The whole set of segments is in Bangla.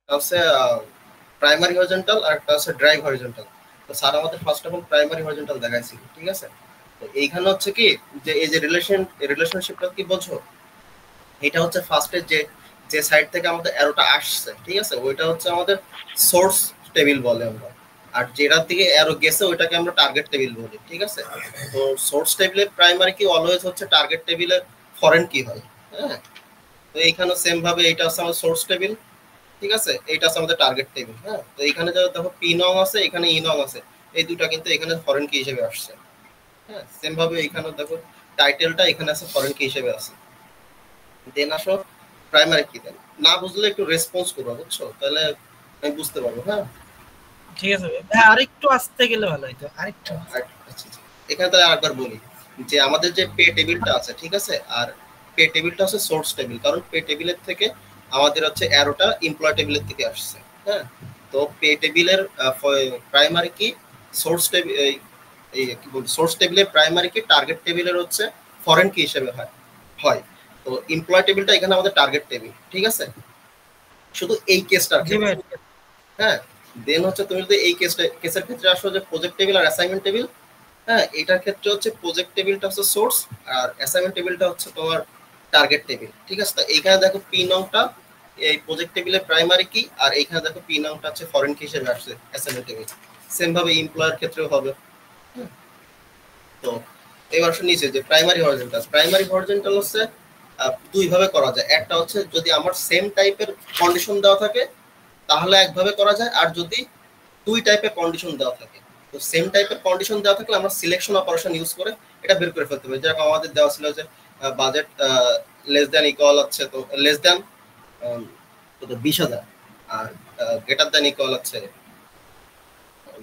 হচ্ছে প্রাইমারি হরিজন্টাল আর একটা হচ্ছে ড্রাইভ হরিজন্টাল। তো স্যার আমাদের first of all primary horizontal দেখাইছিল, ঠিক আছে। তো এইখানে হচ্ছে কি যে এই যে রিলেশনশিপটা কি বোঝো, এটা হচ্ছে ফার্স্টে যে যে সাইড থেকে আমাদের অ্যারোটা আসছে, ঠিক আছে, ওইটা হচ্ছে আমাদের সোর্স টেবিল বলে আমরা। আর যেটার দিকে অ্যারো গেছে ওইটাকে আমরা টার্গেট টেবিল বলি, ঠিক আছে। তো সোর্স টেবিলের প্রাইমারি কি অলওয়েজ হচ্ছে টার্গেট টেবিলের ফরেন কি হয়, হ্যাঁ। তো এইখানে সেম ভাবে এটা হচ্ছে আমাদের সোর্স টেবিল, ঠিক আছে, এইটা আছে আমাদের টার্গেট টেবিল, হ্যাঁ। তো এখানে যে দেখো পি নং আছে, এখানে ই নং আছে, এই দুটা কিন্তু এখানে ফরেন কি হিসেবে আসছে, হ্যাঁ। সেম ভাবে এখানে দেখো টাইটেলটা এখানে আছে ফরেন কি হিসেবে আছে। দেন আসো প্রাইমারি কি, দেন না বুঝলে একটু রেসপন্স করবো, বুঝছো, তাহলে আমি বুঝতে পারবো, হ্যাঁ। ঠিক আছে ভাই, আরেকটু আসতে গেলে ভালো হতো, আরেকটু। আচ্ছা, এখানে তাহলে আরেকবার বলি যে আমাদের যে পে টেবিলটা আছে, ঠিক আছে, আর পে টেবিলটা হচ্ছে সোর্স টেবিল, কারণ পে টেবিলের থেকে আমাদের হচ্ছে অ্যারোটা এমপ্লয় টেবিলের থেকে আসছে, হ্যাঁ। তো পে টেবিলের প্রাইমারি কি সোর্স টেবিল, এই কি বলবো, সোর্স টেবিলের প্রাইমারি কি টার্গেট টেবিলের হচ্ছে ফরেন কি হিসেবে হয়। তো এমপ্লয় টেবিলটা এখানে আমাদের টার্গেট টেবিল, ঠিক আছে, শুধু এই কেসটা, হ্যাঁ। দেন হচ্ছে তুমি যদি এই কেসের ক্ষেত্রে আসো যে প্রজেক্ট টেবিল আর অ্যাসাইনমেন্ট টেবিল, হ্যাঁ, এটার ক্ষেত্রে হচ্ছে প্রজেক্ট টেবিলটা হচ্ছে সোর্স আর অ্যাসাইনমেন্ট টেবিলটা হচ্ছে তোমার টার্গেট টেবিল, ঠিক আছে। তো এইখানে দেখো পি নংটা এই প্রজেক্ট টেবিলের প্রাইমারি কি, আর এইখানে দেখো পি নংটা হচ্ছে ফরেন কি হিসেবে আসছে অ্যাসাইনমেন্ট টেবিল। সেম ভাবে এমপ্লয়ের ক্ষেত্রেও হবে। তো এবার আসলে নিচে যে প্রাইমারি হরিজন্টাল হচ্ছে দুই ভাবে করা যায়। একটা হচ্ছে যদি আমার সেম টাইপের কন্ডিশন দেওয়া থাকে তাহলে একভাবে করা যায়, আর যদি দুই টাইপের কন্ডিশন দেওয়া থাকে, তো সেম টাইপের কন্ডিশন দেওয়া থাকলে আমরা সিলেকশন অপারেশন ইউজ করে এটা বের করে ফেলতে পারি। যেরকম আমাদের দেওয়া ছিল যে বাজেট লেস দ্যান ইকুয়াল হচ্ছে, তো লেস দ্যান 20,000 আর গ্রেটার দ্যান ইকুয়াল হচ্ছে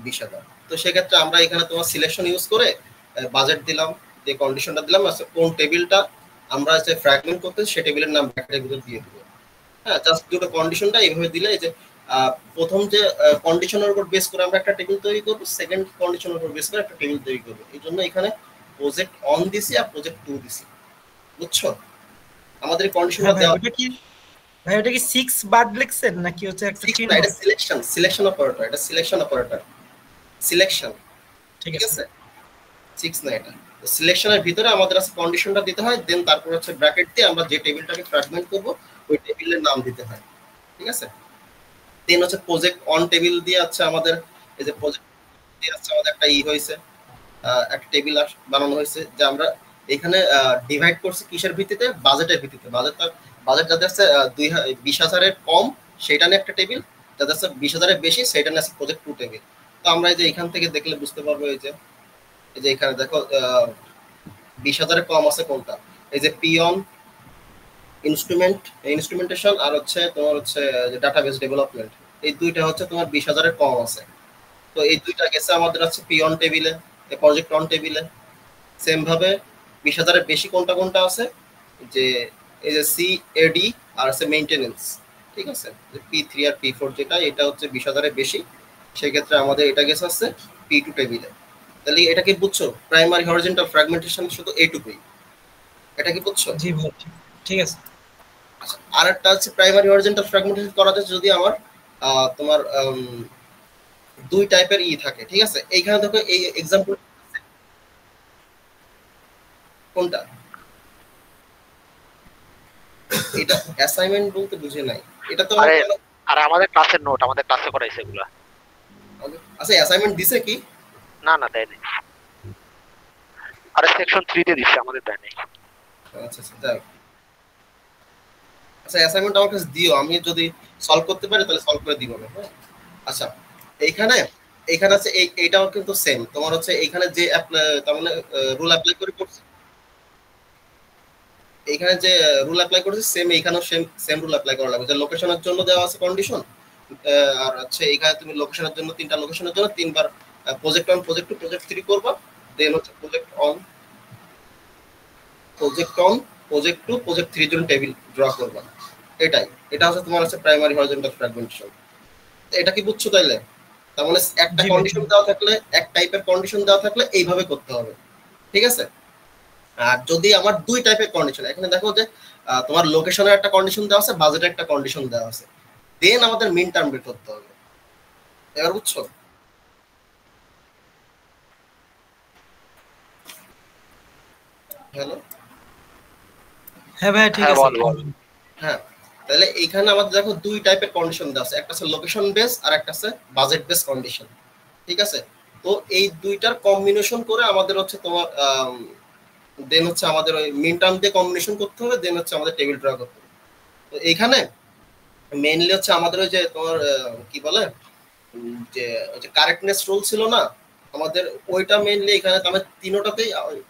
20,000। তো সেক্ষেত্রে আমরা এখানে তোমার সিলেকশন ইউজ করে বাজেট দিলাম, যে কন্ডিশনটা দিলাম, কোন টেবিলটা আমরা যে ফ্র্যাগমেন্ট করতে সে টেবিলের নাম ব্র্যাকেটের ভিতর দিয়ে দিব, হ্যাঁ। জাস্ট দুটো কন্ডিশনটা এইভাবে দিলে যে প্রথম যে কন্ডিশনের উপর বেস করে আমরা একটা টেবিল তৈরি করব, সেকেন্ড কন্ডিশনের উপর বেস করে একটা টেবিল তৈরি করব। এই জন্য এখানে প্রজেক্ট অন দিছি আর প্রজেক্ট 2 দিছি, বুঝছো। আমাদের কন্ডিশনটা দেওয়া ভাই ওটা কি 6 বাদ লিখছেন নাকি হচ্ছে একটা চিহ্ন? এটা সিলেকশন অপারেটর, এটা সিলেকশন অপারেটর, সিলেকশন, ঠিক আছে, 6 না এটা। তো সিলেকশনের ভিতরে আমাদের আছে কন্ডিশনটা দিতে হয়, দেন তারপর হচ্ছে ব্র্যাকেট দিয়ে আমরা যে টেবিলটাকে ফ্র্যাগমেন্ট করব ওই টেবিলের নাম দিতে হয়, ঠিক আছে। দেন হচ্ছে প্রজেক্ট অন টেবিল দিয়ে আছে আমাদের, এই যে প্রজেক্ট দিয়ে আছে আমাদের একটা হয়েছে, একটা টেবিল বানানো হয়েছে যে আমরা এখানে ডিভাইড করছি কিসের ভিত্তিতে, বাজেটের ভিত্তিতে। বাজেট যাদের আছে 20,000-এর কম সেটা নিয়ে একটা টেবিল, যাদের আছে 20,000-এর বেশি সেটা নিয়ে আছে প্রজেক্ট 2 টেবিল। তো আমরা এই যে এখান থেকে দেখলে বুঝতে পারবো, এই যে এখানে দেখো 20,000-এর কম আছে কোনটা, এই যে পিয়ন ইনস্ট্রুমেন্টেশন আর হচ্ছে তোমার হচ্ছে ডাটাবেস ডেভেলপমেন্ট, এই দুইটা হচ্ছে তোমার 20,000-এর কম আছে। তো এই দুইটা গেছে আমাদের আছে পিয়ন টেবিলে, প্রজেক্ট অন টেবিলে। সেম ভাবে 20,000-এর বেশি কোনটা কোনটা আছে, যে এই যে সিএডি আর আছে মেইনটেনেন্স, ঠিক আছে, P3 আর P4 যেটা, এটা হচ্ছে 20,000-এর বেশি, সেক্ষেত্রে আমাদের এটা গেছে আছে P2 টেবিলে। তাহলে এটা কি বুঝছো, প্রাইমারি হরিজন্টাল ফ্র্যাগমেন্টেশন শুধু এইটুকুই, এটা কি বুঝছো? জি ভাই, ঠিক আছে। আচ্ছা, আরেকটা হচ্ছে প্রাইমারি হরিজন্টাল ফ্র্যাগমেন্টেশন করা যায় যদি আমার তোমার দুই টাইপের থাকে, ঠিক আছে। এইখানে দেখো এই एग्जांपल কোনটা, এটা অ্যাসাইনমেন্ট বলতে বুঝে নাই, এটা তো আরে আমাদের ক্লাসের নোট, আমাদের ক্লাসে করাইছে এগুলো। আচ্ছা অ্যাসাইনমেন্ট দিছে কি? না না দেয় নাই, আরে সেকশন 3 তে দিছে, আমাদের দেয় নাই। আচ্ছা আচ্ছা যাও, আচ্ছা অ্যাসাইনমেন্ট আমার কাছে দিও, আমি যদি সলভ করতে পারি তাহলে সলভ করে দিব না, হ্যাঁ। আচ্ছা এইখানে আছে এইটাও কিন্তু সেম, তোমার হচ্ছে এইখানে যে তার মানে রুল অ্যাপ্লাই করে করছে, এইখানে যে রুল অ্যাপ্লাই করেছে সেম এইখানেও সেম রুল অ্যাপ্লাই করা লাগবে। যে লোকেশনের জন্য দেওয়া আছে কন্ডিশন, আর হচ্ছে এইখানে তুমি লোকেশনের জন্য 3টা লোকেশনের জন্য 3বার প্রজেক্ট অন, প্রজেক্ট 2, প্রজেক্ট 3 করবা। দেন হচ্ছে প্রজেক্ট অন, প্রজেক্ট 2, প্রজেক্ট 3 জন্য টেবিল ড্র করবা। এটা হচ্ছে তোমার হচ্ছে প্রাইমারি হরিজন্টাল ফ্র্যাগমেন্টেশন। এটা কি বুঝছো তাইলে? তার মানে একটা কন্ডিশন দেওয়া থাকলে, এক টাইপের কন্ডিশন দেওয়া থাকলে এইভাবে করতে হবে, ঠিক আছে। আর যদি আমার দুই টাইপের কন্ডিশন, এখানে দেখো যে তোমার লোকেশনের একটা কন্ডিশন দেওয়া আছে, বাজেটের একটা কন্ডিশন দেওয়া আছে, দেন আমাদের মিন টার্ম বের করতে হবে। এবার বুঝছো? হ্যালো, হ্যাঁ ভাই ঠিক হ্যাঁ আছে। বল। হ্যাঁ, তাহলে এইখানে আমাদের দেখো দুই টাইপের কন্ডিশন দেওয়া আছে, একটা আছে লোকেশন বেস আর একটা আছে বাজেট বেস কন্ডিশন। ঠিক আছে, তো এই দুইটার কম্বিনেশন করে আমাদের হচ্ছে তোমার দেন হচ্ছে আমাদের ওই মিন টার্ম দিয়ে কম্বিনেশন করতে হবে, দেন হচ্ছে আমাদের টেবিল ড্র করতে হবে। তো এইখানে মেইনলি হচ্ছে আমাদের ওই যে তোমার কি বলে যে ওই যে কারেক্টনেস রুল ছিল না আমাদের, ওইটা মেইনলি এখানে আমরা তিনোটাতেই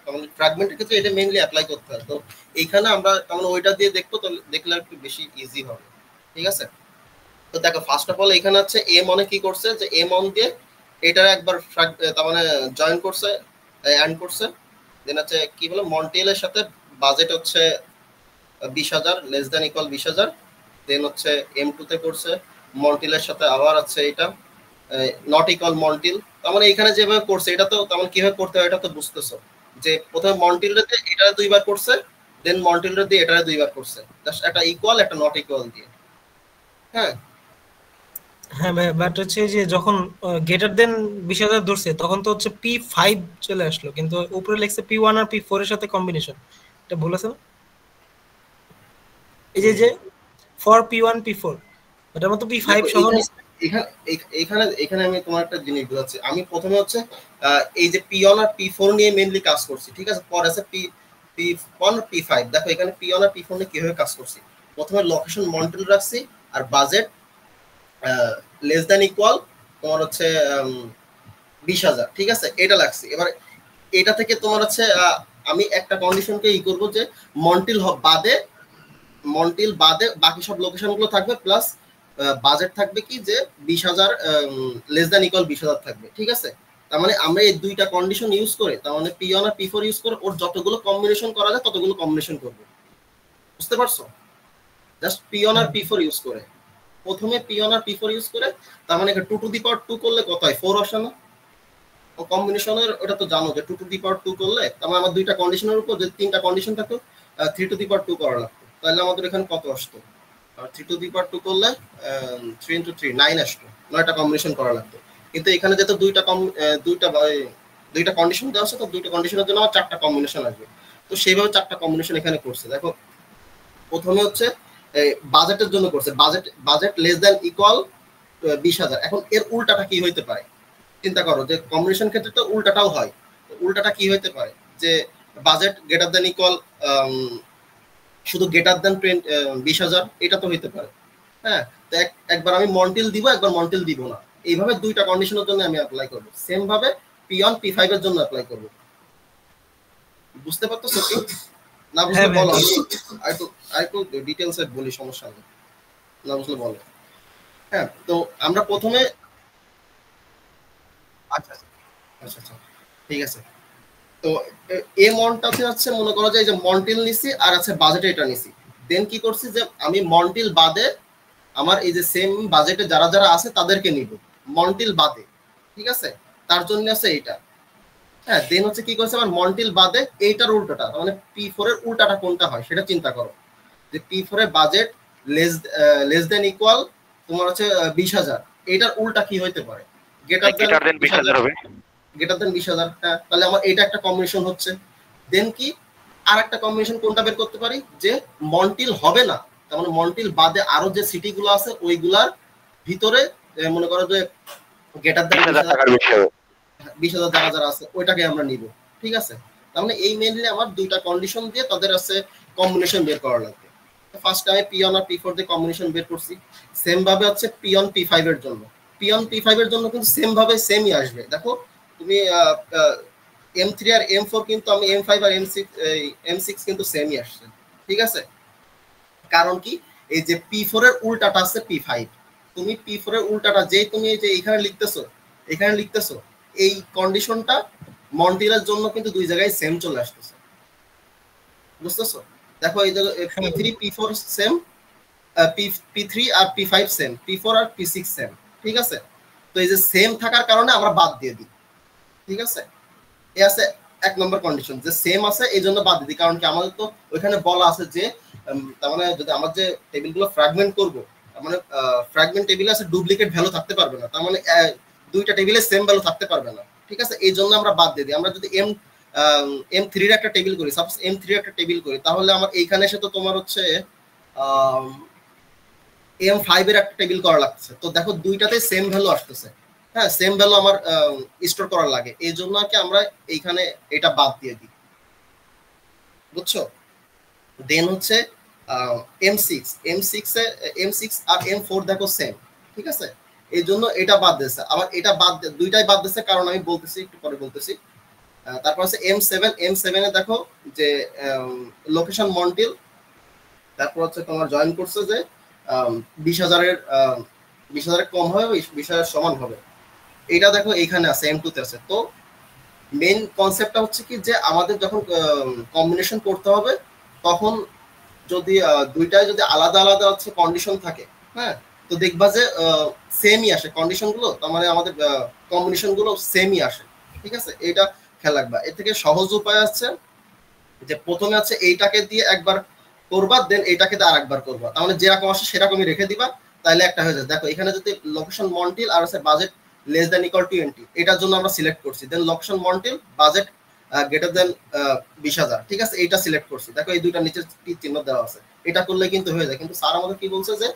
আমাদের ফ্র্যাগমেন্টের ক্ষেত্রে এটা মেইনলি অ্যাপ্লাই করতে হয়। তো এইখানে আমরা তাহলে ওইটা দিয়ে দেখবো, তো দেখলে একটু বেশি ইজি হবে। ঠিক আছে, তো দেখো ফার্স্ট অফ অল এখানে হচ্ছে এ মনে কি করছে যে এ মন দিয়ে এটা একবার তার মানে জয়েন করছে, অ্যান্ড করছে। দেন হচ্ছে কি বলে মন্টিএলের সাথে বাজেট হচ্ছে 20,000 লেস দ্যান ইকুয়াল 20,000। দেন হচ্ছে M2 তে করছে মন্টিলের সাথে আবার আছে এটা নট ইকুয়াল মন্টিল। তার মানে এখানে যেভাবে করছে এটা তো তেমন কিভাবে করতে হয় এটা তো বুঝতেছো, যে প্রথমে মন্টিলটাতে এটা দুইবার করছে, দেন মন্টিলটা দিয়ে এটা দুইবার করছে, জাস্ট একটা ইকুয়াল একটা নট ইকুয়াল দিয়ে। হ্যাঁ হ্যাঁ ভাই, বাট হচ্ছে যে যখন গ্রেটার দেন 20,000 ধরছে তখন তো হচ্ছে P5 চলে আসলো, কিন্তু উপরে লিখছে P1 আর P4 এর সাথে কম্বিনেশন। এটা ভুল আছে না? এই যে যে ফর P1 P4 এটার মতো P5 দেখো সহ এখানে নিছে। এখানে এখানে এখানে আমি তোমার একটা জিনিস বোঝাচ্ছি। আমি প্রথমে হচ্ছে এই যে P1 আর P4 নিয়ে মেইনলি কাজ করছি। ঠিক আছে, পরে আছে P1 P5। দেখো এখানে P1 আর P4 নিয়ে কিভাবে কাজ করছি, প্রথমে লোকেশন মন্টিল রাখছি আর বাজেট লেস দ্যান ইকুয়াল তোমার হচ্ছে 20,000। ঠিক আছে, এটা লাগছে। এবার এটা থেকে তোমার হচ্ছে আমি একটা কন্ডিশনকে ই করবো যে মন্টিল বাদে বাকি সব লোকেশন গুলো থাকবে, প্লাস বাজেট থাকবে কি যে 20,000 লেস দ্যান ইকুয়াল 20,000 থাকবে। ঠিক আছে, তার মানে আমরা এই দুইটা কন্ডিশন ইউজ করে, তার মানে P1 আর P4 ইউজ করে ওর যতগুলো কম্বিনেশন করা যায় ততগুলো কম্বিনেশন করবো। বুঝতে পারছো? জাস্ট P1 আর P4 ইউজ করে, প্রথমে P1 আর P4 ইউজ করে, তার মানে 2 টু দি পাওয়ার 2 করলে কত হয় 4 আসে না? ও কম্বিনেশনের ওটা তো জানো যে 2 টু দি পাওয়ার 2 করলে, তার মানে আমার দুইটা কন্ডিশনের উপর যে তিনটা কন্ডিশন থাকতো 3 টু দি পাওয়ার 2 করা লাগতো, তাহলে আমাদের এখানে কত আসতো? 3 টু দি পাওয়ার 2 করলে 3 ইনটু 3 9 আসতো, 9টা কম্বিনেশন করা লাগতো। কিন্তু এখানে যেহেতু দুইটা কন্ডিশন দেওয়া আছে, তো দুইটা কন্ডিশনের জন্য আমার 4টা কম্বিনেশন আসবে। তো সেইভাবে 4টা কম্বিনেশন এখানে করছে। দেখো প্রথমে হচ্ছে বাজেটের জন্য করছে, বাজেট লেস দ্যান ইকুয়াল 20,000। এখন এর উল্টাটা কি হইতে পারে চিন্তা করো, যে কম্বিনেশন ক্ষেত্রে তো উল্টাটাও হয়। উল্টাটা কি হইতে পারে যে বাজেট গ্রেটার দ্যান ইকুয়াল শুধু গ্রেটার দ্যান 20,000, এটা তো হইতে পারে। হ্যাঁ, তো একবার আমি মন্টিল দিব, একবার মন্টিল দিব না, এইভাবে দুইটা কন্ডিশনের জন্য আমি অ্যাপ্লাই করবো। সেম ভাবে P1 P5 এর জন্য অ্যাপ্লাই করবো। বুঝতে পারতেছো কি? না বুঝলে হ্যাঁ ভাই বলো, ঠিক আমি আছে। আরেকটু ডিটেলসে বলি, সমস্যা নেই। না বুঝলে বলো। হ্যাঁ, তো আমরা প্রথমে আচ্ছা আচ্ছা আচ্ছা ঠিক আছে। তো এ মনটাতে হচ্ছে মনে করো যে এই যে মন্টিল নিছি আর আছে বাজেটে এটা নিছি। দেন কি করছি যে আমি মন্টিল বাদে আমার এই যে সেম বাজেটে যারা যারা আছে তাদেরকে নিব মন্টিল বাদে। ঠিক আছে, তার জন্য আছে এইটা। হ্যাঁ, দেন হচ্ছে কি করছে আমার মন্টিল বাদে এইটার উল্টাটা, মানে P4 এর উল্টাটা কোনটা হয় সেটা চিন্তা করো, যে P4 এর বাজেট লেস দেন ইকুয়াল তোমার হচ্ছে 20,000। এটার উল্টা কি হইতে পারে? গ্রেটার দেন 20,000 হবে। Greater than 20,000। হ্যাঁ, তাহলে আমার এটা একটা কম্বিনেশন হচ্ছে। দেন কি আর একটা কম্বিনেশন কোনটা বের করতে পারি, যে মন্টিল হবে না, তার মানে মন্টিল বাদে আরো যে সিটি গুলো আছে ওইগুলার ভিতরে মনে করো যে গ্রেটার দেন 20,000 টাকার বেশি হবে। 20,000 যারা যারা আছে ওইটাকে আমরা নিব। ঠিক আছে, তার মানে এই মেইনলি আমার দুইটা কন্ডিশন দিয়ে তাদের আছে কম্বিনেশন বের করা লাগবে। ফার্স্টে আমি P1 আর P4 দিয়ে কম্বিনেশন বের করছি। সেম ভাবে হচ্ছে P1 P5 এর জন্য, P1 P5 এর জন্য কিন্তু সেম ভাবে সেমই আসবে। দেখো তুমি M3 আর M4 কিন্তু আমি M5 আর M6 কিন্তু সেমই আসছে। ঠিক আছে, কারণ কি এই যে P4 এর উল্টাটা আছে P5, তুমি P4 এর উল্টাটা যেই তুমি এই যে এখানে লিখতেছো এই কন্ডিশনটা মন্টিলের জন্য কিন্তু দুই জায়গায় সেম চলে আসতেছে। বুঝতেছো? দেখো এই যে P3 P4 সেম, P3 আর P5 সেম, P4 আর P6 সেম। ঠিক আছে, তো এই যে সেম থাকার কারণে আমরা বাদ দিয়ে দিই। ঠিক আছে, এ আছে এক নম্বর কন্ডিশন, যে সেম আছে এই জন্য বাদ দিই। কারণ কি আমাদের তো ওইখানে বলা আছে যে তার মানে যদি আমরা যে টেবিলগুলো ফ্র্যাগমেন্ট করব, মানে ফ্র্যাগমেন্ট টেবিলে আছে ডুপ্লিকেট ভ্যালু থাকতে পারবে না, তার মানে দুইটা টেবিলে সেম ভ্যালু থাকতে পারবে না, ঠিক আছে। এই জন্য আমরা বাদ দিয়ে দিই। আমরা যদি M3 এর একটা টেবিল করি, সাপোজ M3 এর একটা টেবিল করি, তাহলে আমার এইখানে এসে তো তোমার হচ্ছে M5 এর একটা টেবিল করা লাগছে। তো দেখো দুইটাতে সেম ভ্যালু আসতেছে, হ্যাঁ সেম ভ্যালু আমার স্টোর করার লাগে, এই জন্য আর কি আমরা এইখানে এটা বাদ দিয়ে দিই, বুঝছো। দেন হচ্ছে M6 আর M4 দেখো সেম, ঠিক আছে, এই জন্য এটা বাদ দিয়েছে। আবার এটা দুইটাই বাদ দিয়েছে কারণ আমি বলতেছি, একটু পরে বলতেছি। তারপর হচ্ছে M7 এ দেখো যে লোকেশন মন্টিল, তারপর হচ্ছে তোমার জয়েন করছে যে 20,000 কম হবে 20,000 সমান হবে, এটা দেখো এইখানে আছে M2 তে আছে। তো মেইন কনসেপ্টটা হচ্ছে কি যে আমাদের যখন কম্বিনেশন করতে হবে তখন যদি দুইটাই যদি আলাদা আলাদা হচ্ছে কন্ডিশন থাকে, হ্যাঁ, তো দেখবা যে সেমই আসে কন্ডিশন গুলো, তার মানে আমাদের কম্বিনেশন গুলো সেমই আসে, ঠিক আছে। এটা খেয়াল রাখবা। এর থেকে সহজ উপায় আছে যে প্রথমে আছে এইটাকে দিয়ে একবার করবা, দেন এইটাকে দিয়ে আরেকবার করবা, তাহলে যেরকম আসে সেরকমই রেখে দিবা, তাহলে একটা হয়ে যায়। দেখো এখানে যদি লোকেশন মন্টিল আর আছে budget less than equal to 20, এটার জন্য আমরা সিলেক্ট করছি, দেন লোকেশন মন্টিল বাজেট গ্রেটার দেন 20,000, ঠিক আছে, এইটা সিলেক্ট করছি। দেখো এই দুইটা নিচে তীর চিহ্ন দেওয়া আছে, এটা করলে কিন্তু হয়ে যায়। কিন্তু স্যার আমাদের কি বলছে যে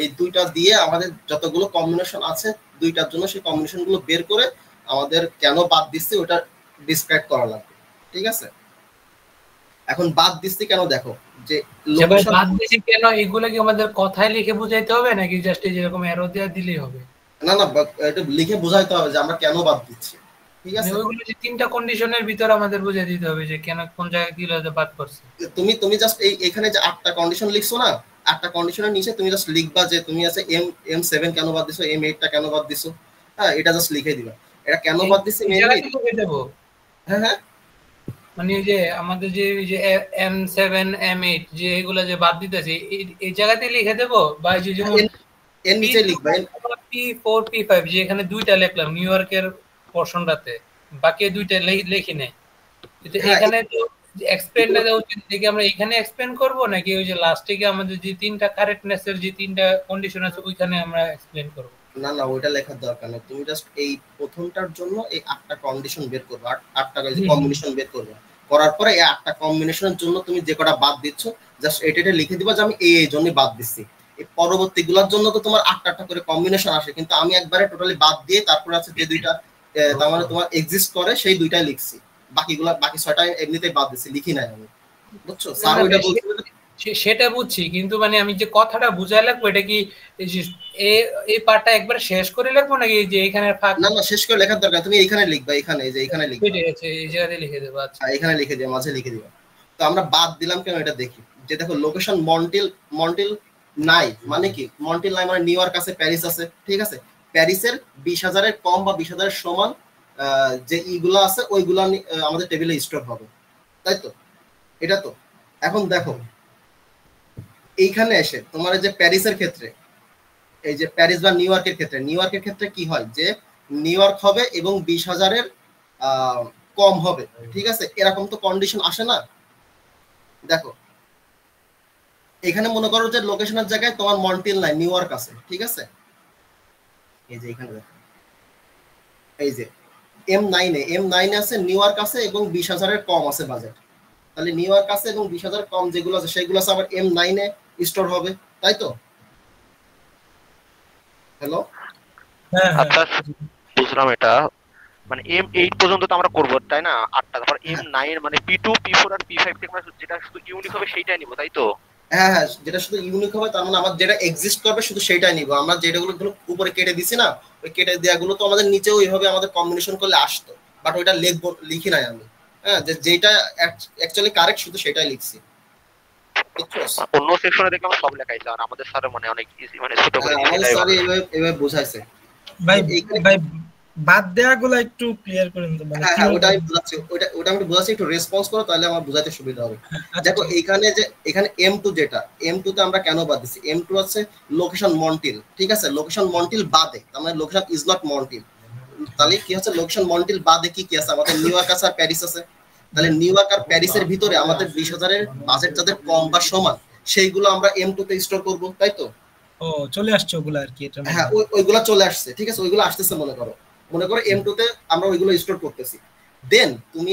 এই দুইটা দিয়ে আমাদের যতগুলো কম্বিনেশন আছে দুইটার জন্য সেই কম্বিনেশন গুলো বের করে আমাদের কেন বাদ দিচ্ছে ওটা ডিসক্রাইব করা লাগবে, ঠিক আছে। এখন বাদ দিচ্ছি কেন, দেখো যে লোকেশন বাদ দিছি কেন, এগুলো কি আমাদের কথায় লিখে বোঝাইতে হবে নাকি জাস্ট যেরকম অ্যারো দেয়া দিলেই হবে? না না, এটা লিখে বোঝাইতে হবে যে আমরা কেন বাদ দিচ্ছি, ঠিক আছে। ওইগুলো যে তিনটা কন্ডিশনের ভিতর আমাদের বুঝিয়ে দিতে হবে যে কেন কোন জায়গায় কি লাগে বাদ করছে। তুমি জাস্ট এখানে যে 8টা কন্ডিশন লিখছো না, 8টা কন্ডিশনের নিচে তুমি জাস্ট লিখবা যে তুমি আছে M7 কেন বাদ দিছো, M8 টা কেন বাদ দিছো, হ্যাঁ এটা জাস্ট লিখে দিবা। এটা কেন বাদ দিছি মেইনলি লিখে দেব। হ্যাঁ হ্যাঁ, মানে যে আমাদের যে M7 M8 যে এগুলা যে বাদ দিতেছি এই জায়গাতে লিখে দেব, বা যে যেমন এর নিচে লিখবা P4 P5 যে এখানে দুইটা লিখলাম নিউ ইয়র্কের পোরশনটাতে, বাকি দুইটা লিখি নাই। এখানে তো এক্সপ্লেন না দেওয়া উচিত, দেখি আমরা এখানে এক্সপ্লেন করব নাকি ওই যে লাস্টে গিয়ে আমাদের যে তিনটা কারেক্টনেসের যে তিনটা কন্ডিশন আছে ওইখানে আমরা এক্সপ্লেন করব? না না, ওইটা লেখার দরকার নেই, তুমি জাস্ট এই প্রথমটার জন্য এই 8টা কন্ডিশন বের করবে, 8টা কম্বিনেশন বের করবে, করার পরে এই 8টা কম্বিনেশনের জন্য তুমি যে কটা বাদ দিচ্ছ জাস্ট এটা লিখে দিবা যে আমি এই জন্য বাদ দিচ্ছি। এই পরবর্তীগুলোর জন্য তো তোমার 8টা করে কম্বিনেশন আসে, কিন্তু আমি একবারে টোটালি বাদ দিয়ে তারপর আছে যে দুইটা তার মানে তোমার এক্সিস্ট করে সেই দুইটাই লিখছি, বাকি 6টা এমনিতেই বাদ দিচ্ছি, লিখি নাই আমি, বুঝছো। স্যার ওইটা বলছিল সেটা বুঝছি, কিন্তু মানে আমি যে কথাটা বুঝাই লাগবো এটা কি এই পার্টটা একবার শেষ করে লিখবো নাকি যে এখানে না না শেষ করে লেখার দরকার, তুমি এইখানে লিখবা, এখানে এই যে এখানে লিখবা, ঠিক আছে এই জায়গাতে লিখে দেব। আচ্ছা এখানে লিখে দিবা, মাঝে লিখে দিবা। তো আমরা বাদ দিলাম কেন এটা দেখি, যে দেখো লোকেশন মন্টিল নাই মানে কি, মন্টিল নাই মানে নিউ ইয়র্ক আছে, প্যারিস আছে, ঠিক আছে, প্যারিসের 20,000 এর কম বা 20,000 এর সমান যে ইগুলা আছে ওইগুলা আমাদের টেবিলে স্টোর হবে, তাই তো, এটা তো। এখন দেখো এইখানে এসে তোমার যে প্যারিসের ক্ষেত্রে, এই যে প্যারিস বা নিউ ইয়র্কের ক্ষেত্রে কি হয় যে নিউ ইয়র্ক হবে এবং 20,000 এর কম হবে, ঠিক আছে, এরকম তো কন্ডিশন আসে না। দেখো এখানে মনে করো যে লোকেশনের জায়গায় তোমার মন্টিল নাই, নিউ ইয়র্ক আছে, ঠিক আছে, এই যে এখানে দেখো এই যে M9 আছে, নিউ ইয়র্ক আছে এবং 20,000 এর কম আছে বাজেট, তাহলে নিউ ইয়র্ক আছে এবং 20,000 কম যেগুলো আছে সেগুলো আছে আবার M9 এ স্টোর হবে, তাই তো। হ্যালো, আচ্ছা বুঝলাম এটা, মানে M8 পর্যন্ত তো আমরা করব তাই না 8টা, তারপর M9 মানে P2 P4 আর P5 থেকে আমরা যেটা শুধু ইউনিক হবে সেইটাই নিব, তাই তো। হ্যাঁ হ্যাঁ, যেটা শুধু ইউনিক হবে তার মানে আমার যেটা এক্সিস্ট করবে শুধু সেইটাই নিব। আমরা যেটাগুলো উপরে কেটে দিছি না, ওই কেটে দেওয়াগুলো তো আমাদের নিচেও ওইভাবে আমাদের কম্বিনেশন করলে আসতো, বাট ওইটা লিখি নাই আমি, হ্যাঁ, যেটা অ্যাকচুয়ালি কারেক্ট শুধু সেটাই লিখছি। অন্য সেকশনে দেখলাম সব লেখাই আছে, আর আমাদের স্যার মানে অনেক ইজি, মানে ছোট করে আমাদের স্যার এইভাবে বোঝাইছে। ভাই ভাই বাদ দেওয়াগুলো একটু ক্লিয়ার করেন তো, মানে হ্যাঁ ওটা আমি বুঝাচ্ছি, ওটা আমি বুঝাচ্ছি, একটু রেসপন্স করো তাহলে আমার বুঝাতে সুবিধা হবে। দেখো এখানে M2 যেটা M2 তে আমরা কেন বাদ দিছি, M2 আছে লোকেশন মন্টিল, ঠিক আছে, লোকেশন মন্টিল বাদে, তার মানে লোকেশন ইজ নট মন্টিল, তাহলে কি হচ্ছে লোকেশন মন্টিল বাদে কি আছে, আমাদের নিউ ইয়র্ক আছে আর প্যারিস আছে, তাহলে নিউ ইয়র্ক আর প্যারিসের ভিতরে আমাদের 20,000 এর বাজেট যাদের কম বা সমান সেইগুলো আমরা M2 তে স্টোর করব, তাই তো। ও চলে আসছে ওগুলা আর কি এটা হ্যাঁ ওইগুলা চলে আসছে, ঠিক আছে, ওইগুলো আসতেছে মনে করো M2 তে আমরা ওইগুলো স্টোর করতেছি। দেন তুমি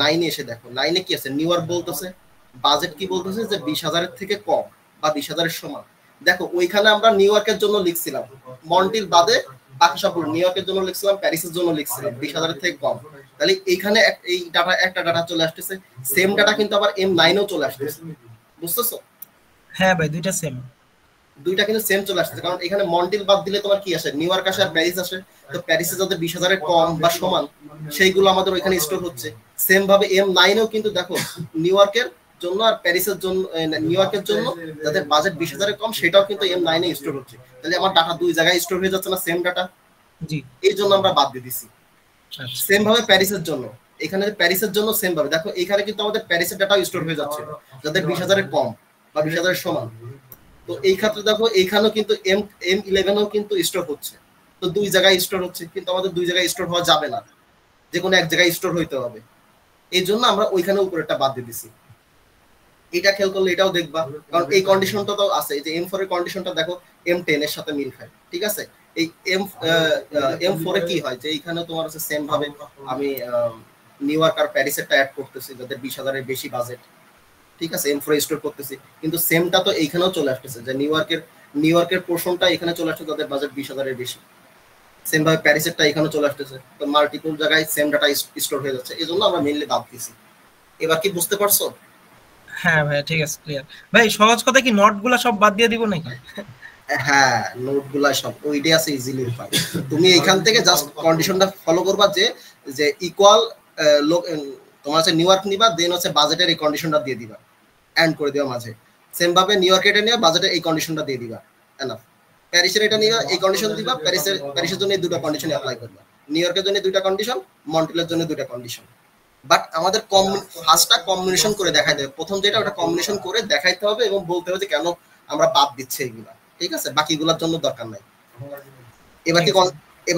9 এ এসে দেখো 9 এ কি আছে, নিউ ইয়র্ক বলতেছে, বাজেট কি বলতেছে যে 20,000 থেকে কম বা 20,000 এর সমান। দেখো ওইখানে আমরা নিউ ইয়র্কের জন্য লিখছিলাম, মন্টিল বাদে বাকি সবগুলো নিউ ইয়র্কের জন্য লিখছিলাম, প্যারিসের জন্য লিখছিলাম 20,000 এর থেকে কম। তাহলে এইখানে এই ডাটা একটা ডাটা চলে আসতেছে, সেম ডাটা কিন্তু আবার M9 এও চলে আসতেছে, বুঝতেছো? হ্যাঁ ভাই দুইটা সেম, দুইটা কিন্তু সেম চলে আসছে, কারণ এখানে মন্টিল বাদ দিলে তোমার কি আসে, নিউ ইয়র্ক আসে আর প্যারিস আসে। তো প্যারিসে যাদের 20,000 এর কম বা সমান সেইগুলো আমাদের ওইখানে স্টোর হচ্ছে। সেম ভাবে M9 এও কিন্তু দেখো নিউ ইয়র্কের জন্য আর প্যারিসের জন্য, নিউ ইয়র্কের জন্য যাদের বাজেট 20,000 এর কম সেটাও কিন্তু M9 এ স্টোর হচ্ছে। তাহলে আমার ডাটা দুই জায়গায় স্টোর হয়ে যাচ্ছে না, সেম ডাটা, জি এই জন্য আমরা বাদ দিয়ে দিছি। আচ্ছা সেম ভাবে প্যারিসের জন্য, এখানে প্যারিসের জন্য সেম ভাবে দেখো এখানে কিন্তু আমাদের প্যারিসের ডাটাও স্টোর হয়ে যাচ্ছে যাদের 20,000 এর কম বা 20,000 এর সমান। তো এই ক্ষেত্রে দেখো এইখানেও কিন্তু M11 ও কিন্তু স্টোর হচ্ছে। তো দুই জায়গায় স্টোর হচ্ছে, কিন্তু আমাদের দুই জায়গায় স্টোর হওয়া যাবে না, যে কোনো এক জায়গায় স্টোর হইতে হবে। এই জন্য আমরা ওইখানে উপরেরটা বাদ দিয়ে দিছি। এটা খেয়াল করলে এটাও দেখবা, কারণ এই কন্ডিশনটা তো আছে, এই যে M4 এর কন্ডিশনটা দেখো M10 এর সাথে মিল খায়, ঠিক আছে। এই M4 এ কি হয় যে এইখানে তোমার আছে সেম ভাবে আমি নিউ ইয়র্ক আর প্যারিসেরটা অ্যাড করতেছি যাদের 20,000 এর বেশি বাজেট, ঠিক আছে, M4 স্টোর করতেছি, কিন্তু সেমটা তো এইখানেও চলে আসতেছে যে নিউ ইয়র্কের পোর্শনটা এখানে চলে আসছে যাদের বাজেট 20,000 এর বেশি। সেম ভাবে প্যারিসেরটা এখানে চলে আসতেছে। তো মাল্টিপল জায়গায় সেম ডাটা স্টোর হয়ে যাচ্ছে, এই জন্য আমরা মেইনলি বাদ দিছি। এবার কি বুঝতে পারছো? হ্যাঁ ভাই ঠিক আছে ক্লিয়ার। ভাই সহজ কথা কি নোটগুলা সব বাদ দিয়ে দিব নাকি? হ্যাঁ নোটগুলা সব ওইটাই আছে, ইজিলি উপায়। তুমি এখান থেকে জাস্ট কন্ডিশনটা ফলো করবা যে ইকুয়াল তোমার হচ্ছে নিউ ইয়র্ক নিবা, দেন হচ্ছে বাজেটের এই কন্ডিশনটা দিয়ে দিবা, এন্ড করে দিবা মাঝে। সেম ভাবে নিউ ইয়র্কের এটা নিয়ে বাজেটের এই কন্ডিশনটা দিয়ে দিবা, এনাফ। প্যারিসের এটা নিয়ে এই কন্ডিশন দিবা, প্যারিসের জন্য এই দুটো কন্ডিশন অ্যাপ্লাই করবা, নিউ ইয়র্কের জন্য দুইটা কন্ডিশন, মন্ট্রিলের জন্য দুইটা কন্ডিশন। বাট আমাদের ফার্স্টটা কম্বিনেশন করে দেখাইতে হবে, প্রথম যেটা ওটা কম্বিনেশন করে দেখাইতে হবে এবং বলতে হবে যে কেন আমরা বাদ দিচ্ছি এগুলা, ঠিক আছে, বাকিগুলোর জন্য দরকার নাই। এবার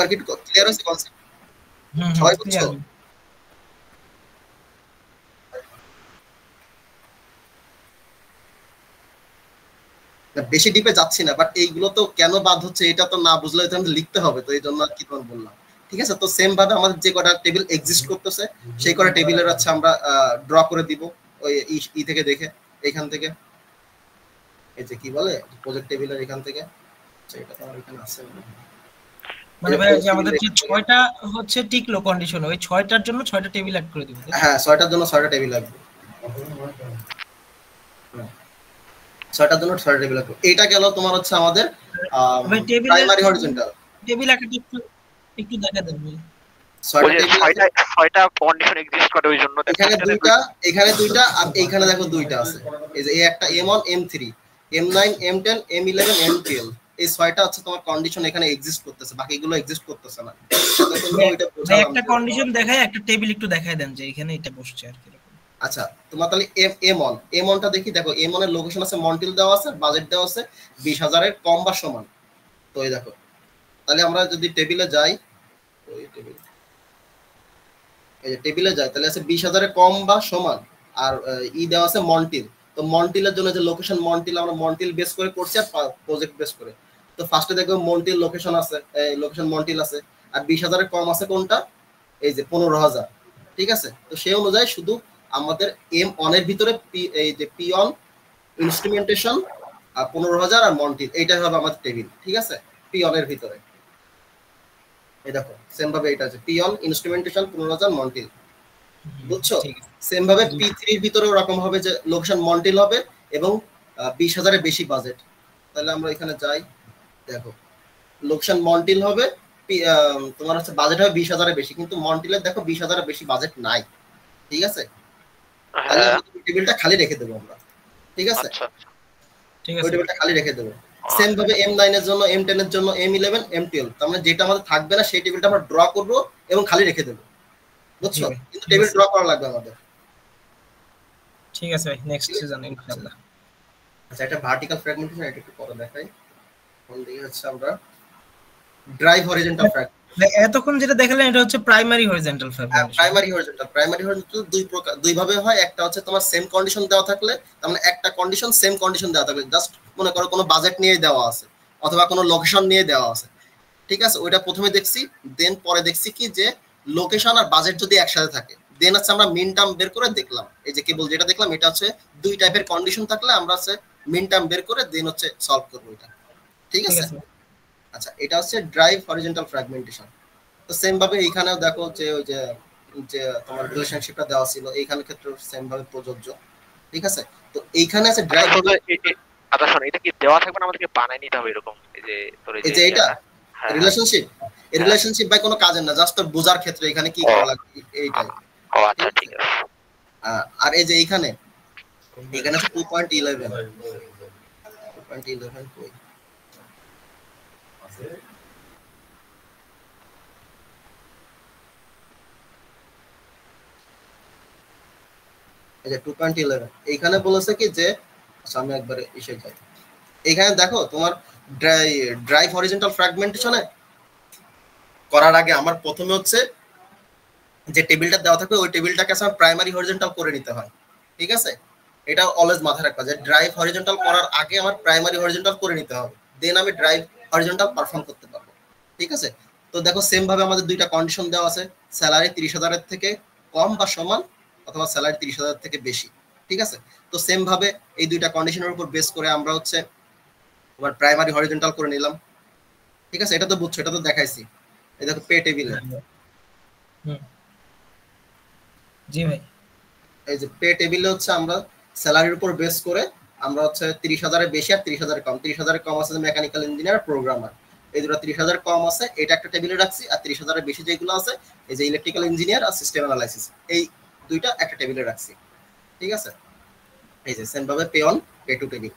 কি ক্লিয়ার হয়েছে কনসেপ্ট? সবাই বুঝছো? বেশি ডিপে যাচ্ছি না, বাট এইগুলো তো কেন বাদ হচ্ছে এটা তো না বুঝলে তো আমাদের লিখতে হবে, তো এই জন্য আর কি তোমার বললাম, ঠিক আছে। তো সেম ভাবে আমাদের যে কটা টেবিল এক্সিস্ট করতেছে সেই কটা টেবিলের হচ্ছে আমরা ড্র করে দিব ওই থেকে দেখে, এখান থেকে এই যে কি বলে প্রজেক্ট টেবিলের এখান থেকে, এটা তো আমার এখানে আছে, মানে ভাই যে আমাদের যে 6টা হচ্ছে টিকলো কন্ডিশন, ওই 6টার জন্য 6টা টেবিল অ্যাড করে দিব। হ্যাঁ 6টার জন্য 6টা টেবিল লাগবে, 6টার জন্য 6টা টেবিল লাগবে। এটা গেল তোমার হচ্ছে আমাদের প্রাইমারি হরিজন্টাল টেবিল একটা একটু দেখা দেন। ছয়টা কন্ডিশন এক্সিস্ট করে, ওই জন্য এখানে দুইটা আর এইখানে দেখো দুইটা আছে, এই যে একটা M1 M3 M9 M10 M11 M12, এই 6টা আছে তোমার কন্ডিশন এখানে এক্সিস্ট করতেছে, বাকিগুলো এক্সিস্ট করতেছে না। একটা কন্ডিশন দেখায়, একটা টেবিল একটু দেখায় দেন যে এখানে এটা বসছে আর কি। আচ্ছা তোমার তাহলে M1 টা দেখি, দেখো M1 এর লোকেশন আছে, মন্টিল দেওয়া আছে, বাজেট দেওয়া আছে 20,000 এর কম বা সমান। তো এই দেখো তাহলে আমরা যদি টেবিলে যাই, ওই টেবিলে যাই তাহলে আছে 20,000 এর কম বা সমান, আর দেওয়া আছে মন্টিল। তো মন্টিলের জন্য যে লোকেশন মন্টিল, আমরা মন্টিল বেস করে করছি আর প্রজেক্ট বেস করে। তো ফার্স্টে দেখো মন্টিল লোকেশন আছে, লোকেশন মন্টিল আছে, আর 20,000 এর কম আছে কোনটা, এই যে 15,000, ঠিক আছে। তো সেই অনুযায়ী শুধু আমাদের M1 এর ভিতরে এই যে P1 ইনস্ট্রুমেন্টেশন আর 15,000 আর মন্টিল, এইটাই হবে আমাদের টেবিল, ঠিক আছে, P1 এর ভিতরে। এই দেখো সেম ভাবে এটা আছে P1 ইনস্ট্রুমেন্টেশন 15,000 মন্টিল, বুঝছো? সেম ভাবে P3 এর ভিতরে ওরকম হবে যে লোকেশন মন্টিল হবে এবং 20,000 এর বেশি বাজেট। তাহলে আমরা এখানে যাই, দেখো লোকেশন মন্টিল হবে, তোমার হচ্ছে বাজেট হবে 20,000 এর বেশি, কিন্তু মন্টিলের দেখো 20,000 এর বেশি বাজেট নাই, ঠিক আছে। তাহলে টেবিলটা খালি রেখে দেবো আমরা, ঠিক আছে, ঠিক আছে, টেবিলটা খালি রেখে দেবো। সেম ভাবে M9 এর জন্য, M10 এর জন্য, M11 M12, তার মানে যেটা আমাদের থাকবে না সেই টেবিলটা আমরা ড্র করব এবং খালি রেখে দেব, বুঝছো? কিন্তু টেবিল ড্র করা লাগবে আমাদের, ঠিক আছে ভাই। নেক্সট সিজন ইনশাআল্লাহ। আচ্ছা এটা ভার্টিক্যাল ফ্র্যাগমেন্টেশন, এটা একটু পরে দেখাই। কোন দিকে হচ্ছে আমরা ড্রাইভ হরিজন্টাল ফ্র্যাগমেন্ট, এতক্ষণ যেটা দেখালেন এটা হচ্ছে primary horizontal fragmentation. Primary horizontal দুই ভাবে হয়, একটা হচ্ছে তোমার সেম কন্ডিশন দেওয়া থাকলে, তার মানে একটা কন্ডিশন সেম কন্ডিশন দেওয়া থাকলে জাস্ট মনে করো কোনো বাজেট নিয়ে দেওয়া আছে অথবা কোনো লোকেশন নিয়ে দেওয়া আছে, ঠিক আছে, ওইটা প্রথমে দেখছি, দেন পরে দেখছি কি যে লোকেশন আর বাজেট যদি একসাথে থাকে, দেন হচ্ছে আমরা মিন টার্ম বের করে দেখলাম, এই যে কেবল যেটা দেখলাম এটা হচ্ছে দুই টাইপের কন্ডিশন থাকলে আমরা হচ্ছে মিন টার্ম বের করে দেন হচ্ছে সলভ করবো এটা, ঠিক আছে। আচ্ছা, এটা হচ্ছে ড্রাইভ হরিজন্টাল ফ্র্যাগমেন্টেশন। তো সেম ভাবে এইখানেও দেখো যে ওই যে যে তোমার রিলেশনশিপটা দেওয়া ছিল এইখানে ক্ষেত্রে সেম ভাবে প্রযোজ্য, ঠিক আছে। তো এইখানে আছে ড্রাইভ। আচ্ছা শোন, এটা কি দেওয়া থাকবে না আমাদেরকে বানাই নিতে হবে এরকম? এই যে তোর এই যে এটা রিলেশনশিপ, এই রিলেশনশিপ ভাই কোনো কাজের না, জাস্ট তোর বোঝার ক্ষেত্রে এখানে কি করা লাগবে এইটাই। ও আচ্ছা ঠিক আছে। আর এই যে এইখানে আছে 2.11 কই আছে, এই যে 2.11 এইখানে বলেছে কি যে আমি একবারে এসে যাই, এইখানে দেখো তোমার ড্রাইভ হরিজন্টাল ফ্র্যাগমেন্টেশনে করার আগে আমার প্রথমে হচ্ছে যে টেবিলটা দেওয়া থাকবে ওই টেবিলটাকে আমার প্রাইমারি হরিজন্টাল করে নিতে হয়, ঠিক আছে। এটা অলওয়েজ মাথায় রাখবা যে ড্রাইভ হরিজন্টাল করার আগে আমার প্রাইমারি হরিজন্টাল করে নিতে হবে, দেন আমি ড্রাইভ হরিজন্টাল পারফর্ম করতে পারবো, ঠিক আছে। তো দেখো সেম ভাবে আমাদের দুইটা কন্ডিশন দেওয়া আছে, স্যালারি 30,000 এর থেকে কম বা সমান অথবা স্যালারি 30,000 থেকে বেশি, ঠিক আছে। তো সেম ভাবে এই দুইটা কন্ডিশনের উপর বেস করে আমরা হচ্ছে তোমার প্রাইমারি হরিজন্টাল করে নিলাম, ঠিক আছে। এটা তো বুঝছো, এটা তো দেখাইছি, এই দেখো পে টেবিলে। জি ভাই, এই যে পে টেবিলে হচ্ছে আমরা স্যালারির উপর বেস করে আমরা হচ্ছে 30,000 এর বেশি আর 30,000 কম, 30,000 কম আছে মেকানিক্যাল ইঞ্জিনিয়ার প্রোগ্রামার, এই দুটো 30,000 কম আছে এটা একটা টেবিলে রাখছি, আর 30,000 এর বেশি যেগুলো আছে এই যে ইলেকট্রিক্যাল ইঞ্জিনিয়ার আর সিস্টেম অ্যানালাইসিস এই দুইটা একটা টেবিলে রাখছি, ঠিক আছে। এই যে সেম ভাবে pay on pay to table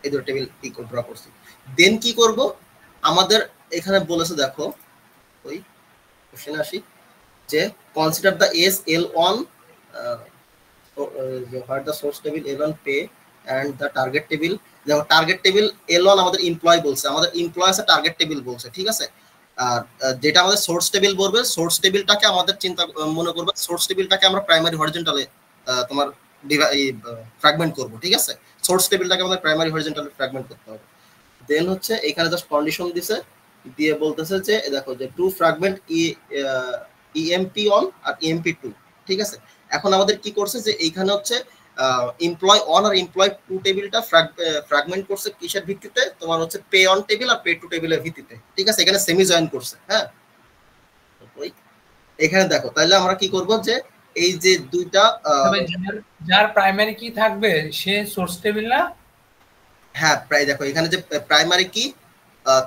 এই দুটো টেবিল ড্র করছি। দেন কি করব, আমাদের এখানে বলেছে দেখো ওই কোশ্চেনে আসি যে consider the S L on what the source table L1 pay and the target table, দেখো টার্গেট টেবিল L1 আমাদের এমপ্লয় বলছে, আমাদের এমপ্লয় আছে টার্গেট টেবিল বলছে, ঠিক আছে। আর যেটা আমাদের সোর্স টেবিল বলবে, সোর্স টেবিলটাকে আমাদের চিন্তা মনে করবে সোর্স টেবিলটাকে আমরা প্রাইমারি হরিজন্টালে তোমার ফ্র্যাগমেন্ট করব, ঠিক আছে। সোর্স টেবিলটাকে আমাদের প্রাইমারি হরিজন্টালে ফ্র্যাগমেন্ট করতে হবে। দেন হচ্ছে এখানে জাস্ট কন্ডিশন দিছে, দিয়ে বলতেছে যে দেখো যে টু ফ্র্যাগমেন্ট ইএমপি অন আর ইএমপি টু, ঠিক আছে। এখন আমাদের কি করছে যে এইখানে হচ্ছে এমপ্লয় অন আর এমপ্লয় টু টেবিলটা ফ্র্যাগমেন্ট করছে কিসের ভিত্তিতে, তোমার হচ্ছে পে অন টেবিল আর পে টু টেবিলের ভিত্তিতে, ঠিক আছে। এখানে সেমি জয়েন করছে, হ্যাঁ। ওই এখানে দেখো তাহলে আমরা কি করব যে এই যে দুইটা যার প্রাইমারি কি থাকবে সে সোর্স টেবিল না, হ্যাঁ প্রায় দেখো এখানে যে প্রাইমারি কি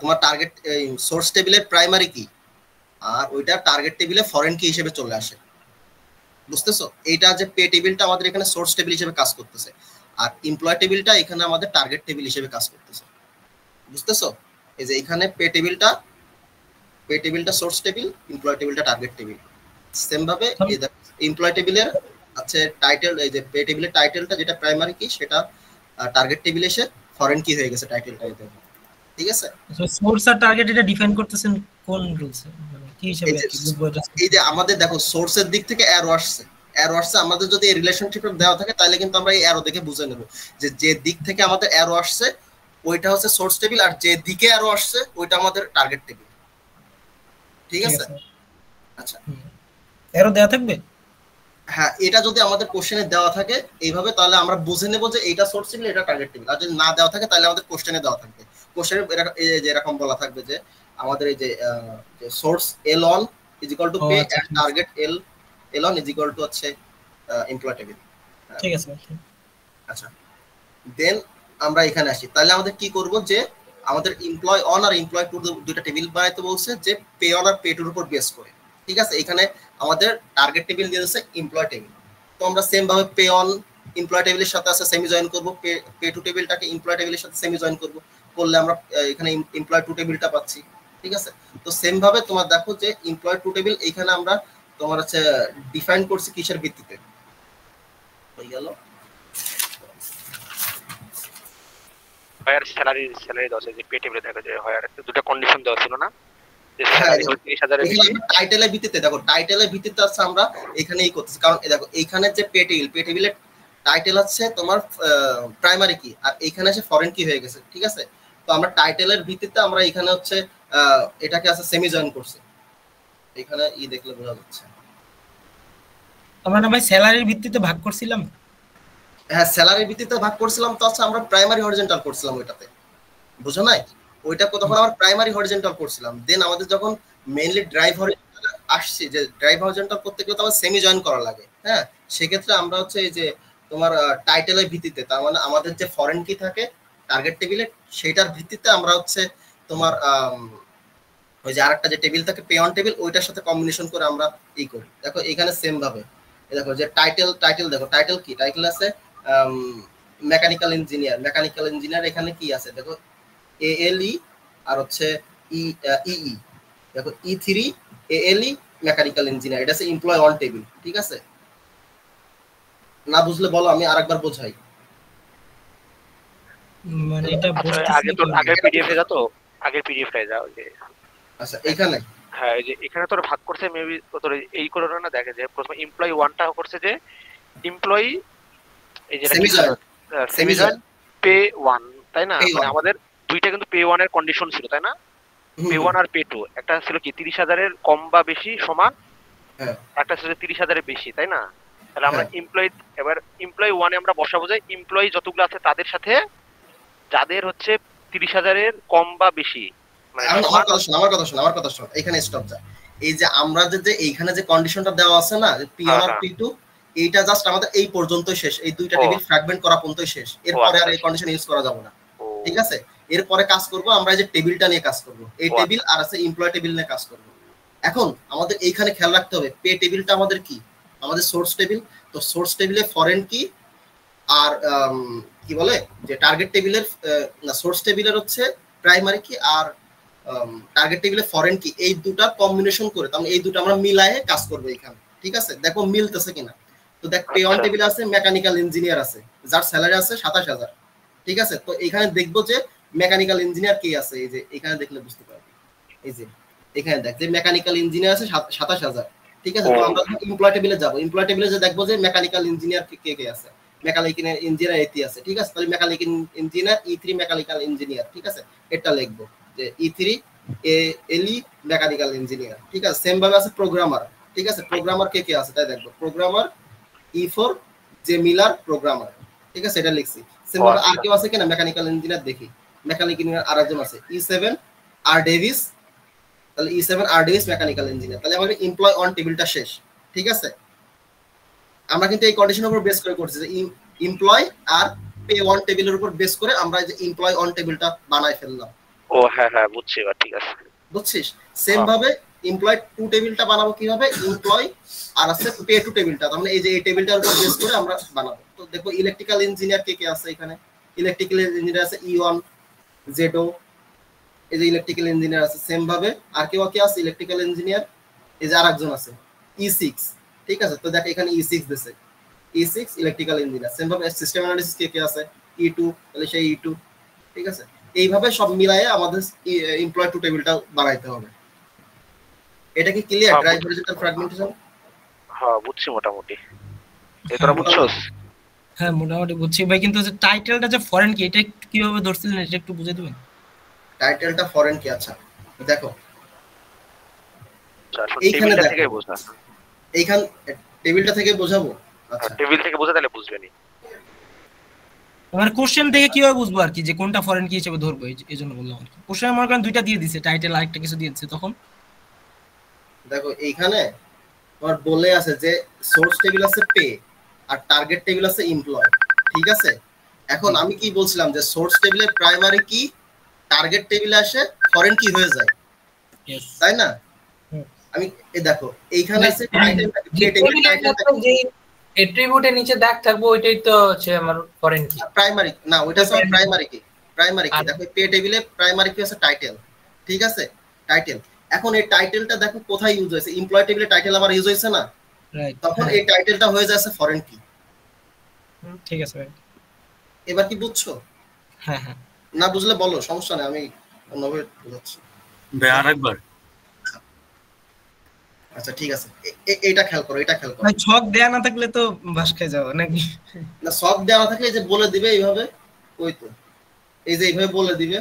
তোমার টার্গেট সোর্স টেবিলের প্রাইমারি কি আর ওইটা টার্গেট টেবিলে ফরেন কি হিসেবে চলে আসে, বুঝতেছো। এইটা যে পে টেবিলটা আমাদের এখানে সোর্স টেবিল হিসেবে কাজ করতেছে আর এমপ্লয় টেবিলটা এখানে আমাদের টার্গেট টেবিল হিসেবে কাজ করতেছে, বুঝতেছো। এই যে এখানে পে টেবিলটা সোর্স টেবিল, এমপ্লয় টেবিলটা টার্গেট টেবিল। সেম ভাবে এই এমপ্লয় টেবিলের আছে টাইটেল, এই যে পে টেবিলের টাইটেলটা যেটা প্রাইমারি কি সেটা টার্গেট টেবিলে এসে ফরেন কি হয়ে গেছে টাইটেলটা, ঠিক আছে। সোর্স আর টার্গেট এটা ডিফাইন করতেছেন কোন রুলসে, মানে কি হিসাবে কি বুঝবো এটা? এই যে আমাদের দেখো সোর্সের দিক থেকে অ্যারো আসছে, আমাদের যদি এই রিলেশনশিপটা দেওয়া থাকে তাহলে কিন্তু আমরা এই অ্যারো দেখে বুঝে নেব যে যে দিক থেকে আমাদের অ্যারো আসছে ওইটা হচ্ছে সোর্স টেবিল আর যে দিকে অ্যারো আসছে ওইটা আমাদের টার্গেট টেবিল, ঠিক আছে। আচ্ছা অ্যারো দেওয়া থাকবে, হ্যাঁ এটা যদি আমাদের কোশ্চেনে দেওয়া থাকে এইভাবে তাহলে আমরা বুঝে নেব যে এইটা সোর্স টেবিল এটা টার্গেট টেবিল, আর যদি না দেওয়া থাকে তাহলে আমাদের কোশ্চেনে দেওয়া থাকবে, কোশ্চেনে এরকম বলা থাকবে যে আমাদের এই যে source L one is equal to pay and target L one is equal to হচ্ছে এমপ্লয় টেবিল, ঠিক আছে। আচ্ছা দেন আমরা এখানে আসি, তাহলে আমাদের কি করব যে আমাদের এমপ্লয় অন আর এমপ্লয় টু দুটো টেবিল বানাইতে বলছে যে পে অন আর পে টুর উপর বেস করে, ঠিক আছে। এখানে আমাদের টার্গেট টেবিল দিয়ে দিয়েছে এমপ্লয় টেবিল, তো আমরা সেম ভাবে পে অন এমপ্লয় টেবিলের সাথে আছে সেমি জয়েন করব, পে টু টেবিলটাকে এমপ্লয় টেবিলের সাথে সেমি জয়েন করব, করলে আমরা এখানে এমপ্লয় টু টেবিলটা পাচ্ছি, ঠিক আছে। তো সেম ভাবে তোমার দেখো যে এমপ্লয় টু টেবিল এখানে আমরা তোমার হচ্ছে ডিফাইন করছি কিসের ভিত্তিতে, হয়ে গেল হায়ার স্যালারি দেওয়া আছে যে পে টেবিলে থাকে যে হায়ার দুটো কন্ডিশন দেওয়া ছিল না যে স্যালারি 30,000 এর বেশি, টাইটেলের ভিত্তিতে দেখো টাইটেলের ভিত্তিতে আছে আমরা এখানেই করতেছি, কারণ দেখো এখানে যে পে টেবিলের টাইটেল হচ্ছে তোমার প্রাইমারি কি, আর এইখানে এসে ফরেন কি হয়ে গেছে, ঠিক আছে। তো আমরা টাইটেলের ভিত্তিতে আমরা এখানে হচ্ছে এটাকে আছে সেমি জয়েন করছি, এখানে দেখলে বোঝা যাচ্ছে। আমরা না ভাই স্যালারির ভিত্তিতে ভাগ করছিলাম। হ্যাঁ স্যালারির ভিত্তিতে ভাগ করছিলাম, তো আচ্ছা আমরা প্রাইমারি হরিজন্টাল করছিলাম ওইটাতে, বুঝো নাই? ওইটা তখন আমরা প্রাইমারি হরিজন্টাল করছিলাম, দেন আমাদের যখন মেইনলি ড্রাইভ হরিজন্টাল আসছে, যে ড্রাইভ হরিজন্টাল করতে গেলে তো আমার সেমি জয়েন করা লাগে। হ্যাঁ সেক্ষেত্রে আমরা হচ্ছে এই যে তোমার টাইটেলের ভিত্তিতে, তার মানে আমাদের যে ফরেন কি থাকে টার্গেট টেবিলে, সেইটার ভিত্তিতে আমরা হচ্ছে তোমার ওই যে আরেকটা যে টেবিল থাকে পে অন টেবিল, ওইটার সাথে কম্বিনেশন করে আমরা করি। দেখো এখানে সেম ভাবে দেখো যে টাইটেল দেখো টাইটেল কি, টাইটেল আছে মেকানিক্যাল ইঞ্জিনিয়ার, এখানে কি আছে দেখো ALE আর হচ্ছে EE, দেখো E3 ALE মেকানিক্যাল ইঞ্জিনিয়ার, এটা আছে এমপ্লয় অন টেবিল, ঠিক আছে। না বুঝলে বলো, আমি আরেকবার বোঝাই। মানে এটা আগে পিডিএফ এ যাও, আগে পিডিএফ এ যাও যে আচ্ছা এখানে হ্যাঁ এই যে এখানে তোর ভাগ করছে মেবি তোর এই করোনা না, দেখে যে প্রথমে এমপ্লয়ি 1টা করছে যে এমপ্লয়ি এই যে সেমিজন পে 1, তাই না? মানে আমাদের দুইটা কিন্তু পে 1 এর কন্ডিশন ছিল, তাই না? পে 1 আর পে 2, একটা ছিল কি 30,000 এর কম বা বেশি সমান, হ্যাঁ একটা ছিল 30,000 এর বেশি, তাই না? তাহলে আমরা এমপ্লয়ি 1 এ আমরা বসাবো যে এমপ্লয়ি যতগুলো আছে তাদের সাথে যাদের হচ্ছে 30,000 এর কম বা বেশি, মানে আমার কথা শোন, এখানে স্টপ যা। এই যে আমরা যে এইখানে যে কন্ডিশনটা দেওয়া আছে না, P1 আর P2, এইটা জাস্ট আমাদের এই পর্যন্তই শেষ, এই দুইটা টেবিল ফ্র্যাগমেন্ট করা পর্যন্তই শেষ, এরপরে আর এই কন্ডিশন ইউজ করা যাবে না, ঠিক আছে। এরপরে কাজ করব আমরা, এই যে টেবিলটা নিয়ে কাজ করব, এই টেবিল আর আছে এমপ্লয় টেবিল নিয়ে কাজ করব। এখন আমাদের এইখানে খেয়াল রাখতে হবে, পে টেবিলটা আমাদের কি, আমাদের সোর্স টেবিল। তো সোর্স টেবিলে ফরেন কি আর কি বলে যে টার্গেট টেবিলের না, সোর্স টেবিলের হচ্ছে প্রাইমারি কি আর টার্গেট টেবিলে ফরেন কি, এই দুটা কম্বিনেশন করে, তার মানে এই দুটো আমরা মিলায়ে কাজ করব এখানে, ঠিক আছে। দেখো মিলতেছে কিনা। তো দেখ পে অন টেবিলে আছে মেকানিক্যাল ইঞ্জিনিয়ার আছে, যার স্যালারি আছে 27,000, ঠিক আছে। তো এখানে দেখবো যে মেকানিক্যাল ইঞ্জিনিয়ার কে আছে, এই যে এখানে দেখলে বুঝতে পারবে, এই যে এখানে দেখ যে মেকানিক্যাল ইঞ্জিনিয়ার আছে 27,000, ঠিক আছে। তো আমরা এমপ্লয় টেবিলে যাব, এমপ্লয় টেবিলে যে দেখবো যে মেকানিক্যাল ইঞ্জিনিয়ার কে কে আছে, মেকানিক্যাল ইঞ্জিনিয়ার এটি আছে, ঠিক আছে। তাহলে mechanical engineer E3 mechanical engineer, ঠিক আছে, এটা লিখবো যে E3 ALE মেকানিক্যাল ইঞ্জিনিয়ার, ঠিক আছে। সেম ভাবে আছে প্রোগ্রামার, ঠিক আছে, প্রোগ্রামার কে কে আছে তাই দেখবো, programmer E4 J Miller programmer, ঠিক আছে, এটা লিখছি। সেম ভাবে আর কেউ আছে কিনা মেকানিক্যাল ইঞ্জিনিয়ার, দেখি মেকানিক্যাল ইঞ্জিনিয়ার আরেকজন আছে E7 আর ডেভিস, তাহলে E7 আর ডেভিস মেকানিক্যাল ইঞ্জিনিয়ার। তাহলে আমাদের এমপ্লয় অন টেবিলটা শেষ, ঠিক আছে। আমরা কিন্তু এই কন্ডিশনের উপর বেস করে করছি যে এমপ্লয় আর পে অন টেবিলের উপর বেস করে আমরা যে এমপ্লয় অন টেবিলটা বানাই ফেললাম। ও হ্যাঁ হ্যাঁ বুঝছি, এবার ঠিক আছে, বুঝছিস। সেম ভাবে এমপ্লয় টু টেবিলটা বানাবো কিভাবে, এমপ্লয় আর আছে পে টু টেবিলটা, তার মানে এই যে এই টেবিলটার উপর বেস করে আমরা বানাবো। তো দেখো ইলেকট্রিক্যাল ইঞ্জিনিয়ার কে কে আছে এখানে, ইলেকট্রিক্যাল ইঞ্জিনিয়ার আছে E1 জেডো, এই যে ইলেকট্রিক্যাল ইঞ্জিনিয়ার আছে। সেম ভাবে আর কেউ কে আছে ইলেকট্রিক্যাল ইঞ্জিনিয়ার, এই যে আরেকজন আছে E6, ঠিক আছে। তো দেখো এখানে E6 দিছে, E6 ইলেকট্রিক্যাল ইঞ্জিনিয়ার। সেম ভাবে সিস্টেম অ্যানালিসিস কে কে আছে E2, তাহলে সেই E2, ঠিক আছে। এইভাবে সব মিলায়ে আমাদের এমপ্লয় টু টেবিলটা বানাইতে হবে। এটা কি ক্লিয়ার? ড্রাইভ হরিজন্টাল ফ্র্যাগমেন্টেশন হ্যাঁ বুঝছি মোটামুটি। তোরা বুঝছস? হ্যাঁ মোটামুটি বুঝছি ভাই, কিন্তু যে টাইটেলটা যে ফরেন কি, এটা কিভাবে ধরছিলেন এটা একটু বুঝিয়ে দিবেন। টাইটেলটা ফরেন কি, আচ্ছা দেখো এইখানে থেকে বোঝা, এইখান টেবিলটা থেকে বোঝাবো। আচ্ছা টেবিল থেকে বোঝা তাহলে বুঝবেনি। আমার কোশ্চেন থেকে কিভাবে বুঝবো আর কি যে কোনটা ফরেন কি হিসেবে ধরবো, এই জন্য বললাম আর কি। কোশ্চেন আমার কারণ দুইটা দিয়ে দিয়েছে, টাইটেল আরেকটা কিছু দিয়ে দিয়েছে। তখন দেখো এইখানে তোমার বলে আছে যে সোর্স টেবিল আছে পে আর টার্গেট টেবিল আছে এমপ্লয়, ঠিক আছে। এখন আমি কি বলছিলাম যে সোর্স টেবিলে প্রাইমারি কি, টার্গেট টেবিলে আসে ফরেন কি হয়ে যায়, তাই না? আমি এই দেখো এইখানে আছে টাইটেল পে টেবিল, টাইটেলটা যে অ্যাট্রিবিউটের নিচে দাগ থাকবে ওইটাই তো হচ্ছে আমার ফরেন কি, প্রাইমারি না, ওইটা সব প্রাইমারি কি, প্রাইমারি কি। দেখো পে টেবিলে প্রাইমারি কি আছে টাইটেল, ঠিক আছে, টাইটেল। এখন এই টাইটেলটা দেখো কোথায় ইউজ হয়েছে, এমপ্লয় টেবিলে টাইটেল আবার ইউজ হয়েছে না, তখন এই টাইটেলটা হয়ে যাচ্ছে ফরেন কি, ঠিক আছে ভাই। এবার কি বুঝছো? হ্যাঁ হ্যাঁ, না বুঝলে বলো, সমস্যা নেই, আমি অন্যভাবে বোঝাচ্ছি। ভাই আরেকবার আচ্ছা ঠিক আছে, এটা খেয়াল করো, এটা খেয়াল করো। ভাই ছক দেয়া না থাকলে তো বাস খেয়ে যাবো নাকি? না সব দেওয়া থাকলে যে বলে দিবে এইভাবে, ওই তো এই যে এইভাবে বলে দিবে।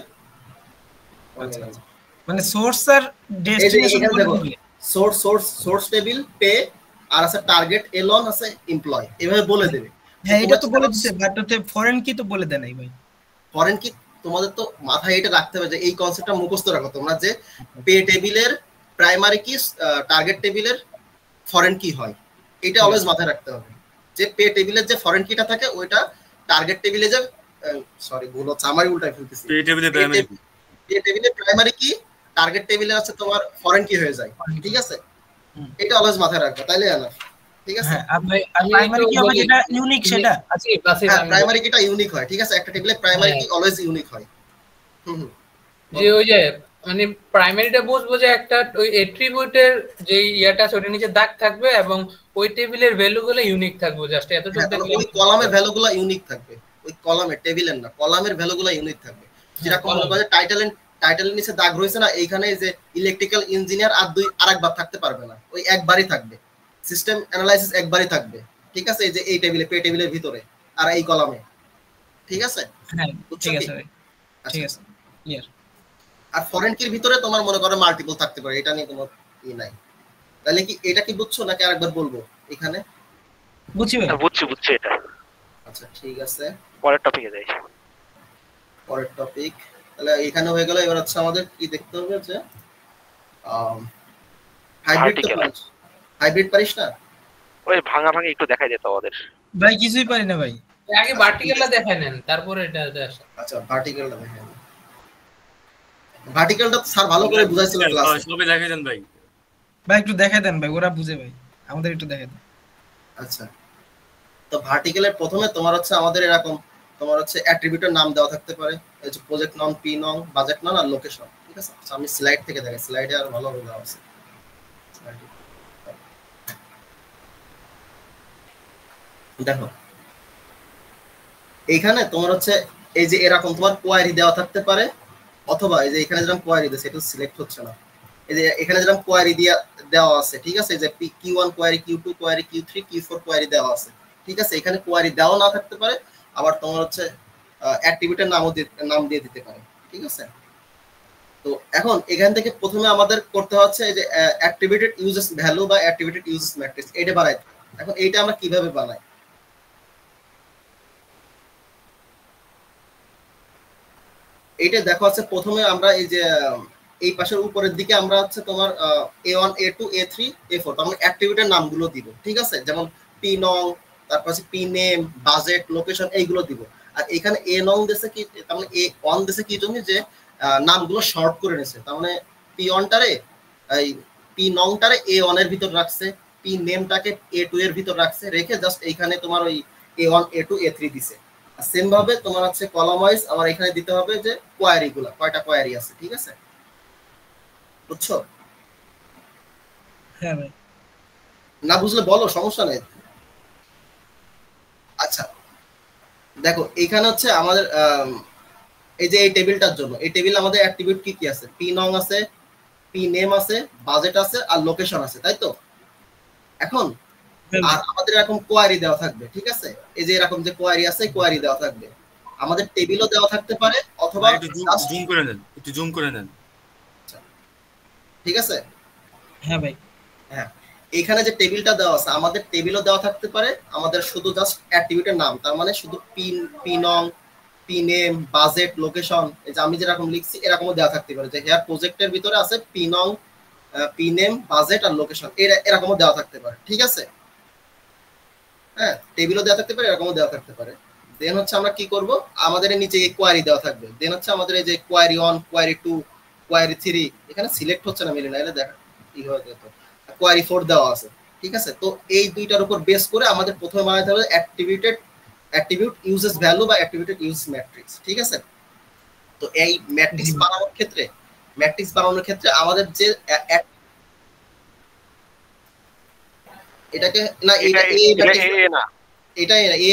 আচ্ছা মানে সোর্স আর এই যে ডেস্টিনেশন এখানে বলে দেখো দিবে। সোর্স টেবিল, পে, আর আছে টার্গেট, এলন আছে, এমপ্লয়, এইভাবে বলে দেবে। হ্যাঁ এটা তো বলে দিতে, বাট ওতে ফরেন কি তো বলে দেয় নাই ভাই। ফরেন কি তোমাদের তো মাথায় এটা রাখতে হবে যে এই কনসেপ্টটা মুখস্থ রাখো তোমরা, যে পে টেবিলের প্রাইমারি কি, টার্গেট টেবিলের ফরেন কি হয়, এটা অলওয়েজ মাথায় রাখতে হবে। যে পে টেবিলের যে ফরেন কিটা থাকে ওইটা টার্গেট টেবিলে যে, সরি ভুল হচ্ছে, আমারই উল্টাই ফেলতেছি, পে টেবিলে প্রাইমারি কি, টার্গেট টেবিলে আছে তোমার ফরেন কি হয়ে যায়, ঠিক আছে? এটা অলওয়েজ মাথায় রাখবে, তাইলে এনাফ, ঠিক আছে? হ্যাঁ প্রাইমারি কি হবে যেটা ইউনিক সেটা আছে পাশে প্রাইমারি কিটা ইউনিক হয়, ঠিক আছে? একটা টেবিলে প্রাইমারি কি অলওয়েজ ইউনিক হয়। যে ওই যে মানে প্রাইমারিটা বুঝবো যে একটা ওই অ্যাট্রিবিউটের যে ইয়াটা ওটার নিচে দাগ থাকবে এবং ওই টেবিলের ভ্যালুগুলো ইউনিক থাকবে, জাস্ট এতটুকু দেখলে ওই কলামের ভ্যালুগুলো ইউনিক থাকবে, ওই কলামের, টেবিলের না, কলামের ভ্যালুগুলো ইউনিক থাকবে। যেরকম মনে টাইটেলের নিচে দাগ রয়েছে না, এইখানে যে ইলেকট্রিক্যাল ইঞ্জিনিয়ার আরেকবার থাকতে পারবে না, ওই একবারই থাকবে। সিস্টেম অ্যানালাইসিস একবারই থাকবে, ঠিক আছে? এই যে এই টেবিলে, পে টেবিলের ভিতরে আর এই কলামে, ঠিক আছে? হ্যাঁ ঠিক আছে ভাই, ঠিক আছে ক্লিয়ার। আর ফরেন কির ভিতরে তোমার মনে করো মাল্টিপল থাকতে পারে, এটা নিয়ে কোনো ই নাই। তাহলে কি এটা কি বুঝছো নাকি আরেকবার বলবো? এখানে বুঝছি ভাই, বুঝছি এটা। আচ্ছা ঠিক আছে, পরের টপিকে যাই। পরের টপিক তাহলে এখানে হয়ে গেল। এবার হচ্ছে আমাদের কি দেখতে হবে যে হাইব্রিড, তো পারিস, হাইব্রিড পারিস না? ওই ভাঙা একটু দেখাই দিত আমাদের। ভাই কিছুই পারি না ভাই। আগে ভার্টিক্যালটা দেখাই নেন, তারপরে এটাতে আসেন। আচ্ছা ভার্টিক্যালটা দেখেন, ভার্টিক্যালটা স্যার ভালো করে বুঝাইছিল ক্লাসে, সবে দেখাই দেন ভাই। ভাই একটু দেখাই দেন ভাই, ওরা বুঝে ভাই, আমাদের একটু দেখাই দেন। আচ্ছা তো ভার্টিক্যালের প্রথমে তোমার হচ্ছে আমাদের এরকম, তোমার হচ্ছে অ্যাট্রিবিউটের নাম দেওয়া থাকতে পারে, এই যে প্রজেক্ট নাম, পি নং, বাজেট নাম আর লোকেশন, ঠিক আছে? আচ্ছা আমি স্লাইড থেকে দেখাই, স্লাইডে আর ভালো হবে দেওয়া আছে। দেখো এইখানে তোমার হচ্ছে এই যে এরকম তোমার কোয়ারি দেওয়া থাকতে পারে, অথবা এই যে এখানে যেরকম কোয়ারি দিয়েছে এটা সিলেক্ট হচ্ছে না, এই যে এখানে যেরকম কোয়ারি দেওয়া আছে, ঠিক আছে? এই যে Q1 query, Q2 query, Q3 Q4 query দেওয়া আছে, ঠিক আছে? এখানে কোয়ারি দেওয়া না থাকতে পারে, আবার তোমার হচ্ছে অ্যাট্রিবিউটের নাম দিয়ে দিতে পারে, ঠিক আছে? তো এখন এখান থেকে প্রথমে আমাদের করতে হচ্ছে এই যে অ্যাট্রিবিউটেড ইউজেস ভ্যালু বা অ্যাট্রিবিউটেড ইউজেস ম্যাট্রিক্স, এটা বানাইতে। এখন এইটা আমরা কিভাবে বানাই? এইটা দেখো আছে, প্রথমে আমরা এই যে এই পাশের উপরের দিকে আমরা হচ্ছে তোমার A1 A2 A3 A4 তার মানে অ্যাট্রিবিউটের নামগুলো দিব, ঠিক আছে? যেমন পি নং, তারপর হচ্ছে পি নেম, বাজেট, লোকেশন, এইগুলো দিব। আর এখানে এ নং দেশে কি, তার মানে A1 দেশে কি জন্য যে নামগুলো শর্ট করে নিয়েছে, তার মানে P1 টারে এই পি নং টারে A1 এর ভিতর রাখছে, পি নেমটাকে A2 এর ভিতর রাখছে, রেখে জাস্ট এইখানে তোমার ওই A1 A2 A3 দিছে। সেম ভাবে তোমার হচ্ছে কলাম ওয়াইজ আমার এখানে দিতে হবে যে কোয়ারি গুলা, কয়টা কোয়ারি আছে, ঠিক আছে? বুঝছো? হ্যাঁ ভাই। না বুঝলে বলো, সমস্যা নেই। আচ্ছা দেখো এখানে হচ্ছে আমাদের এই যে এই টেবিলটার জন্য, এই টেবিলে আমাদের অ্যাট্রিবিউট কি কি আছে? পি নং আছে, পি নেম আছে, বাজেট আছে আর লোকেশন আছে, তাই তো? এখন আর আমাদের এরকম কোয়ারি দেওয়া থাকবে, ঠিক আছে? এই যে এরকম যে কোয়ারি আছে, কোয়ারি দেওয়া থাকবে, আমাদের টেবিলও দেওয়া থাকতে পারে, অথবা একটু জুম করে নেন, একটু জুম করে নেন, ঠিক আছে? হ্যাঁ ভাই। হ্যাঁ এখানে যে টেবিলটা দেওয়া আছে, আমাদের টেবিলও দেওয়া থাকতে পারে, আমাদের শুধু জাস্ট অ্যাট্রিবিউটের নাম, তার মানে শুধু পি নং, পি নেম, বাজেট, লোকেশন, এই যে আমি যেরকম লিখছি এরকমও দেওয়া থাকতে পারে, যে হেয়ার প্রজেক্টের ভিতরে আছে পি নং, পি নেম, বাজেট আর লোকেশন, এরকমও দেওয়া থাকতে পারে, ঠিক আছে? হ্যাঁ টেবিলও দেওয়া থাকতে পারে, এরকমও দেওয়া থাকতে পারে। দেন হচ্ছে আমরা কি করব, আমাদের নিচে এই কোয়ারি দেওয়া থাকবে, দেন হচ্ছে আমাদের এই যে কোয়ারি 1, কোয়ারি 2, কোয়ারি 3, এখানে সিলেক্ট হচ্ছে না, মিলে না, এটা দেখা কি হয় দেখো, কোয়ারি 4 দেওয়া আছে, ঠিক আছে? তো এই দুইটার উপর বেস করে আমাদের প্রথমে বানাতে হবে অ্যাট্রিবিউট ইউজেস ভ্যালু বা অ্যাট্রিবিউটেড ইউজ ম্যাট্রিক্স, ঠিক আছে? তো এই ম্যাট্রিক্স বানানোর ক্ষেত্রে আমাদের যে এটাকে না, এটা এ না, এটাই না, এ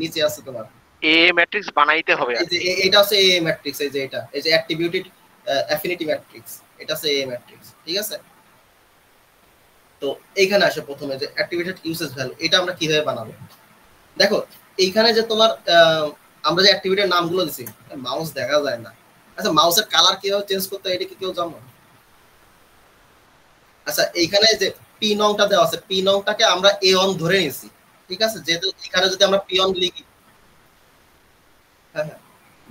নিচে আছে তোমার এ ম্যাট্রিক্স বানাইতে হবে। এই যে এটা হচ্ছে এ ম্যাট্রিক্স, এই যে এটা, এই যে অ্যাট্রিবিউটেড অ্যাফিনিটি ম্যাট্রিক্স, এটা হচ্ছে এ ম্যাট্রিক্স, ঠিক আছে? তো তো এইখানে আসে প্রথমে যে অ্যাক্টিভেটেড ইউসেজ ভ্যালু, এটা আমরা কিভাবে বানাবো। দেখো এইখানে যে তোমার আমরা যে অ্যাক্টিভিটির নামগুলো দিছি, মাউস দেখা যায় না। আচ্ছা মাউসের কালার কিভাবে চেঞ্জ করতে হয় এটা কি কেউ জানো? আচ্ছা এইখানে যে পি নংটা দেওয়া আছে, পি নংটাকে আমরা A1 ধরে নিয়েছি, ঠিক আছে? যেহেতু এখানে যদি আমরা P1 লিখি, হ্যাঁ হ্যাঁ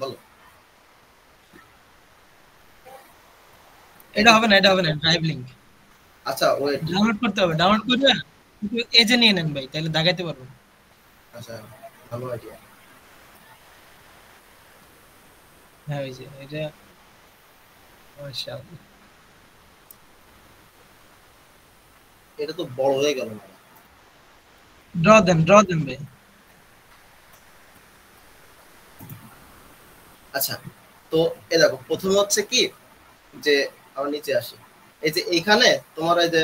বলো। এটা হবে না, এটা হবে না, ড্রাইভ লিংক। আচ্ছা ওয়েট, ডাউনলোড করতে হবে, ডাউনলোড করে এজে নিয়ে নেন ভাই, তাহলে দাগাইতে পারবেন। আচ্ছা ভালো আইডিয়া। হ্যাঁ ওই যে এটা মাশাআল্লাহ। এটা তো বড় হয়ে গেল না। ড্র দেন ভাই। আচ্ছা তো এই দেখো প্রথমে হচ্ছে কি যে আমরা নিচে আসি, এই যে এইখানে তোমার এই যে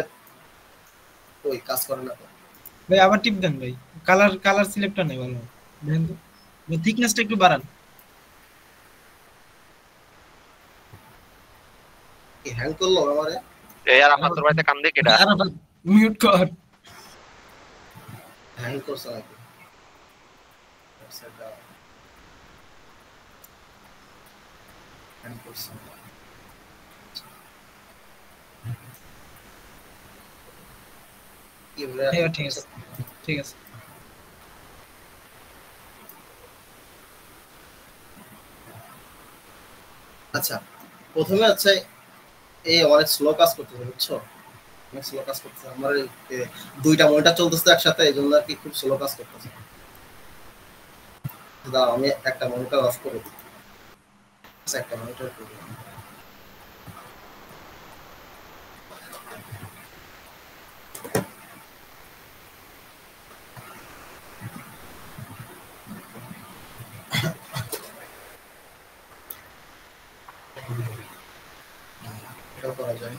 ওই কাজ করে না তো ভাই, আবার টিপ দেন ভাই, কালার সিলেক্টর নেই ভালো দেন তো, থিকনেসটা একটু বাড়ান। কি হ্যাং করলো আমারে? এই আর আপনার বাড়িতে কান দিয়ে কেডা? মিউট কর। হ্যাং করছে নাকি? হ্যাং করছে। এবার ঠিক আছে, ঠিক আছে। আচ্ছা প্রথমে হচ্ছে এই অনেক স্লো কাজ করতেছে বুঝছো, অনেক স্লো কাজ করতেছে। আমার দুইটা মনিটর চলতেছে একসাথে, এই জন্য আর কি খুব স্লো কাজ করতেছে। দাঁড়াও আমি একটা মনিটর অফ করে দিই। আচ্ছা একটা মনিটর করে দিই। এটাও করা যায়।